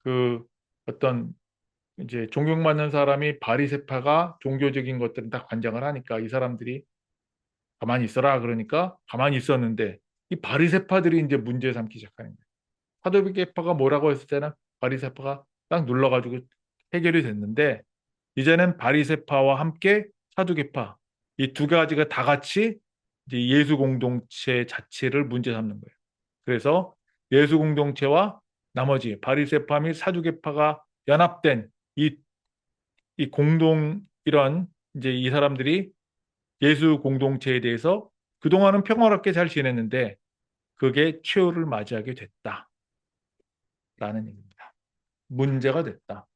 그 어떤 이제 존경받는 사람이 바리새파가 종교적인 것들은 다 관장을 하니까 이 사람들이 가만히 있어라 그러니까 가만히 있었는데 이 바리새파들이 이제 문제 삼기 시작하는 거예요. 사두개파가 뭐라고 했을 때는 바리새파가 딱 눌러가지고 해결이 됐는데 이제는 바리새파와 함께 사두개파 이 두 가지가 다 같이 이제 예수 공동체 자체를 문제 삼는 거예요. 그래서 예수 공동체와 나머지 바리새파 및 사두개파가 연합된 이 공동 이런 이제 이 사람들이 예수 공동체에 대해서 그동안은 평화롭게 잘 지냈는데 그게 최후를 맞이하게 됐다라는 얘기입니다. 문제가 됐다.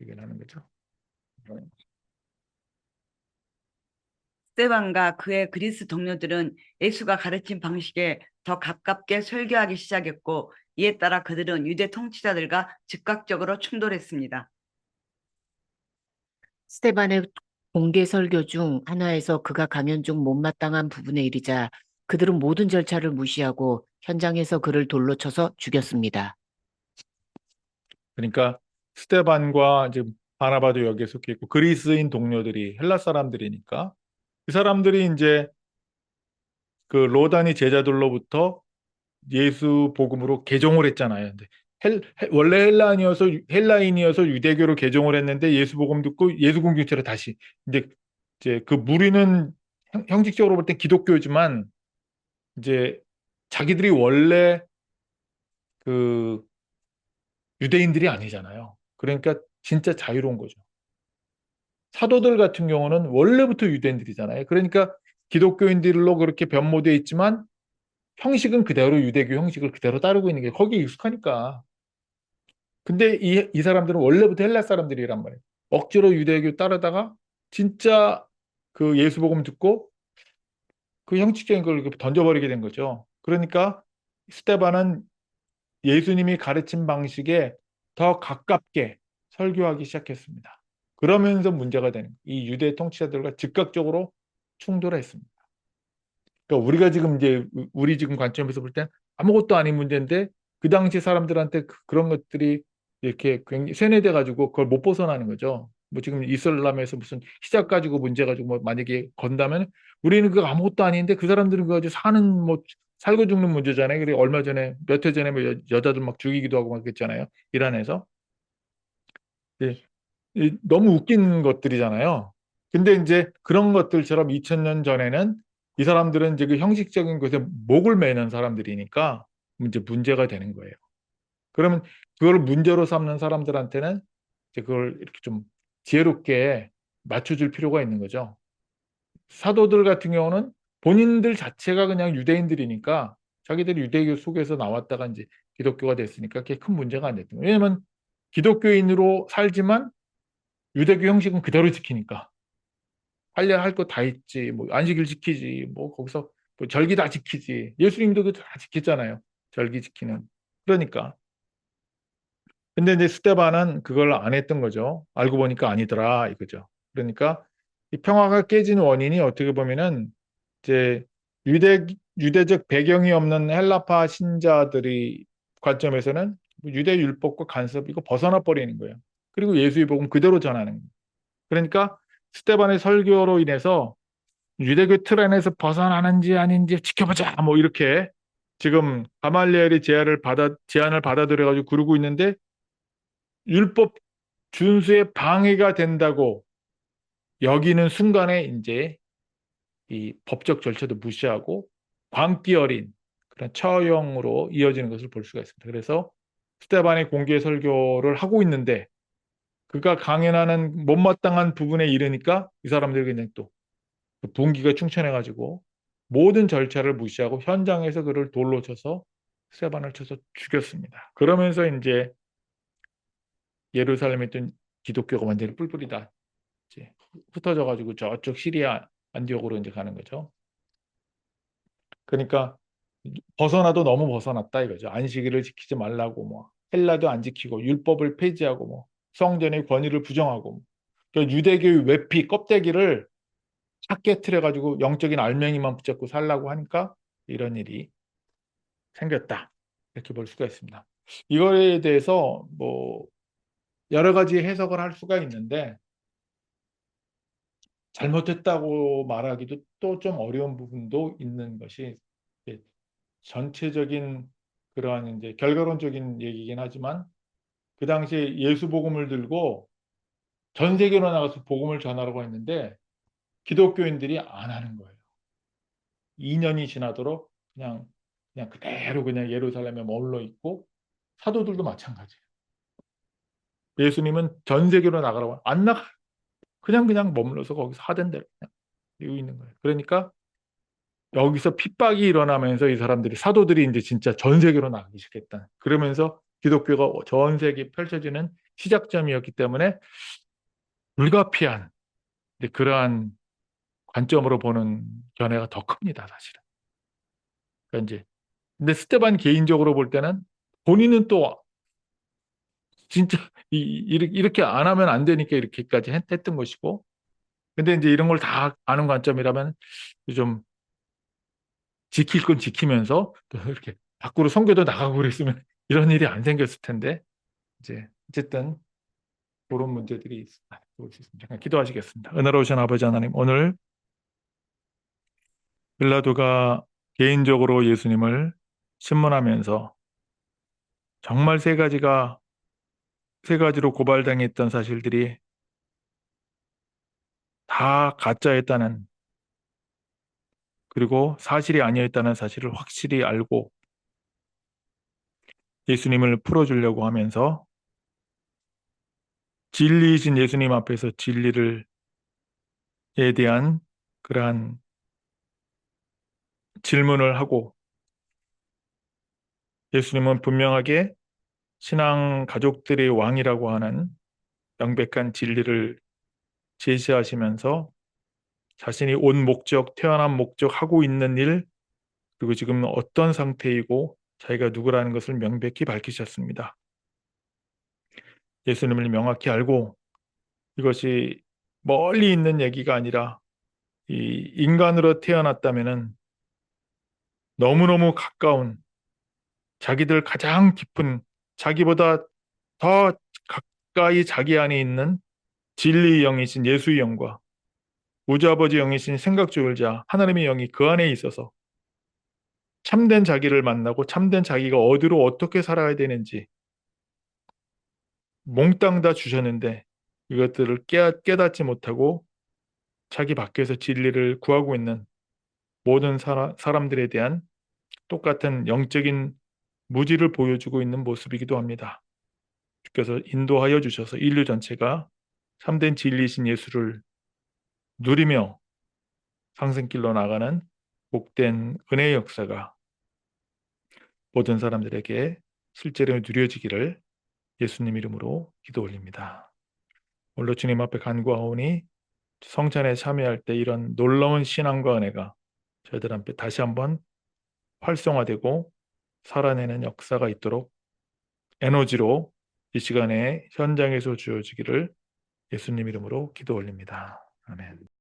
얘기를 하는 거죠. 스데반과 그의 그리스 동료들은 예수가 가르친 방식에 더 가깝게 설교하기 시작했고 이에 따라 그들은 유대 통치자들과 즉각적으로 충돌했습니다. 스테반의 공개 설교 중 하나에서 그가 강연 중 못마땅한 부분에 이르자 그들은 모든 절차를 무시하고 현장에서 그를 돌로 쳐서 죽였습니다. 그러니까 스테반과 이제 바나바도 여기에 속해 있고 그리스인 동료들이 헬라 사람들이니까 이 사람들이 이제 그 로다니 제자들로부터 예수 복음으로 개종을 했잖아요. 근데 원래 헬라인이어서 유대교로 개종을 했는데 예수 복음 듣고 예수 공동체로 다시 이제 그 무리는 형식적으로 볼 땐 기독교지만 이제 자기들이 원래 그 유대인들이 아니잖아요. 그러니까 진짜 자유로운 거죠. 사도들 같은 경우는 원래부터 유대인들이잖아요. 그러니까 기독교인들로 그렇게 변모되어 있지만 형식은 그대로 유대교 형식을 그대로 따르고 있는 게 거기에 익숙하니까. 근데 이 사람들은 원래부터 헬라 사람들이란 말이에요. 억지로 유대교 따르다가 진짜 그 예수 복음 듣고 그 형식적인 걸 이렇게 던져버리게 된 거죠. 그러니까 스테반은 예수님이 가르친 방식에 더 가깝게 설교하기 시작했습니다. 그러면서 문제가 되는 거예요. 이 유대 통치자들과 즉각적으로 충돌했습니다. 그러니까 우리가 지금 이제 우리 지금 관점에서 볼 땐 아무것도 아닌 문제인데 그 당시 사람들한테 그런 것들이 이렇게 굉장히 세뇌돼 가지고 그걸 못 벗어나는 거죠. 뭐 지금 이슬람에서 무슨 히잡 가지고 문제 가지고 뭐 만약에 건다면 우리는 그거 아무것도 아닌데 그 사람들은 그거 가지고 사는 뭐 살고 죽는 문제잖아요. 그리고 얼마 전에 몇 해 전에 뭐 여자들 막 죽이기도 하고 막 그랬잖아요. 이란에서. 예. 너무 웃긴 것들이잖아요. 근데 이제 그런 것들처럼 2000년 전에는 이 사람들은 이제 그 형식적인 것에 목을 매는 사람들이니까 이제 문제가 되는 거예요. 그러면 그걸 문제로 삼는 사람들한테는 이제 그걸 이렇게 좀 지혜롭게 맞춰줄 필요가 있는 거죠. 사도들 같은 경우는 본인들 자체가 그냥 유대인들이니까 자기들이 유대교 속에서 나왔다가 이제 기독교가 됐으니까 그게 큰 문제가 안 됐던 거예요. 왜냐면 기독교인으로 살지만 유대교 형식은 그대로 지키니까 할려 할 거 다 있지. 뭐 안식일 지키지. 뭐 거기서 뭐 절기 다 지키지. 예수님도 그 다 지켰잖아요. 절기 지키는. 그러니까. 근데 이제 스테반은 그걸 안 했던 거죠. 알고 보니까 아니더라 이거죠. 그러니까 이 평화가 깨진 원인이 어떻게 보면은 이제 유대적 배경이 없는 헬라파 신자들이 관점에서는 유대 율법과 간섭 이거 벗어나 버리는 거예요. 그리고 예수의 복음 그대로 전하는 거예요. 그러니까 스테반의 설교로 인해서 유대교 틀 안에서 벗어나는지 아닌지 지켜보자. 뭐 이렇게 지금 가말리엘이 제안을 받아들여 가지고 그러고 있는데 율법 준수에 방해가 된다고 여기는 순간에 이제 이 법적 절차도 무시하고 광기 어린 그런 처형으로 이어지는 것을 볼 수가 있습니다. 그래서 스테반의 공개 설교를 하고 있는데 그가 강연하는 못마땅한 부분에 이르니까 이 사람들이 그냥 또 분기가 충천해가지고 모든 절차를 무시하고 현장에서 그를 돌로 쳐서 스테반을 쳐서 죽였습니다. 그러면서 이제 예루살렘에 있던 기독교가 완전히 뿔뿔이 다 이제 흩어져가지고 저쪽 시리아 안디옥으로 이제 가는 거죠. 그러니까 벗어나도 너무 벗어났다 이거죠. 안식일을 지키지 말라고 뭐 헬라도 안 지키고 율법을 폐지하고 뭐 성전의 권위를 부정하고 뭐. 그러니까 유대교의 외피 껍데기를 착 깨트려가지고 영적인 알맹이만 붙잡고 살라고 하니까 이런 일이 생겼다. 이렇게 볼 수가 있습니다. 이거에 대해서 뭐 여러 가지 해석을 할 수가 있는데 잘못했다고 말하기도 또 좀 어려운 부분도 있는 것이 전체적인 그러한 이제 결과론적인 얘기긴 하지만 그 당시에 예수 복음을 들고 전 세계로 나가서 복음을 전하라고 했는데 기독교인들이 안 하는 거예요. 2년이 지나도록 그냥 그대로 그냥 예루살렘에 머물러 있고 사도들도 마찬가지예요. 예수님은 전 세계로 나가라고 안 나가. 그냥 머물러서 거기서 하던 대로 그냥 이러고 있는 거예요. 그러니까 여기서 핍박이 일어나면서 이 사람들이 사도들이 이제 진짜 전 세계로 나가기 시작했다. 그러면서 기독교가 전 세계에 펼쳐지는 시작점이었기 때문에 불가피한 그러한 관점으로 보는 견해가 더 큽니다, 사실은. 그러니까 이제 근데 스테반 개인적으로 볼 때는 본인은 또 진짜 이렇게 안 하면 안 되니까 이렇게까지 했던 것이고, 근데 이제 이런 걸 다 아는 관점이라면 좀 지킬 건 지키면서 또 이렇게 밖으로 선교도 나가고 그랬으면 이런 일이 안 생겼을 텐데 이제 어쨌든 그런 문제들이 볼 수 있습니다. 잠깐 기도하시겠습니다. 은혜로우신 아버지 하나님, 오늘 빌라도가 개인적으로 예수님을 신문하면서 정말 세 가지로 고발당했던 사실들이 다 가짜였다는 그리고 사실이 아니었다는 사실을 확실히 알고 예수님을 풀어주려고 하면서 진리이신 예수님 앞에서 진리를 에 대한 그러한 질문을 하고 예수님은 분명하게 신앙 가족들의 왕이라고 하는 명백한 진리를 제시하시면서 자신이 온 목적, 태어난 목적, 하고 있는 일, 그리고 지금 어떤 상태이고 자기가 누구라는 것을 명백히 밝히셨습니다. 예수님을 명확히 알고 이것이 멀리 있는 얘기가 아니라 이 인간으로 태어났다면은 너무너무 가까운 자기들 가장 깊은 자기보다 더 가까이 자기 안에 있는 진리의 영이신 예수의 영과 우주아버지 영이신 생각조율자 하나님의 영이 그 안에 있어서 참된 자기를 만나고 참된 자기가 어디로 어떻게 살아야 되는지 몽땅 다 주셨는데 이것들을 깨닫지 못하고 자기 밖에서 진리를 구하고 있는 모든 사람들에 대한 똑같은 영적인 무지를 보여주고 있는 모습이기도 합니다. 주께서 인도하여 주셔서 인류 전체가 참된 진리이신 예수를 누리며 상승길로 나가는 복된 은혜의 역사가 모든 사람들에게 실제로 누려지기를 예수님 이름으로 기도 올립니다. 오늘도 주님 앞에 간구하오니 성찬에 참여할 때 이런 놀라운 신앙과 은혜가 저희들 앞에 다시 한번 활성화되고 살아내는 역사가 있도록 에너지로 이 시간에 현장에서 주어지기를 예수님 이름으로 기도 올립니다. 아멘.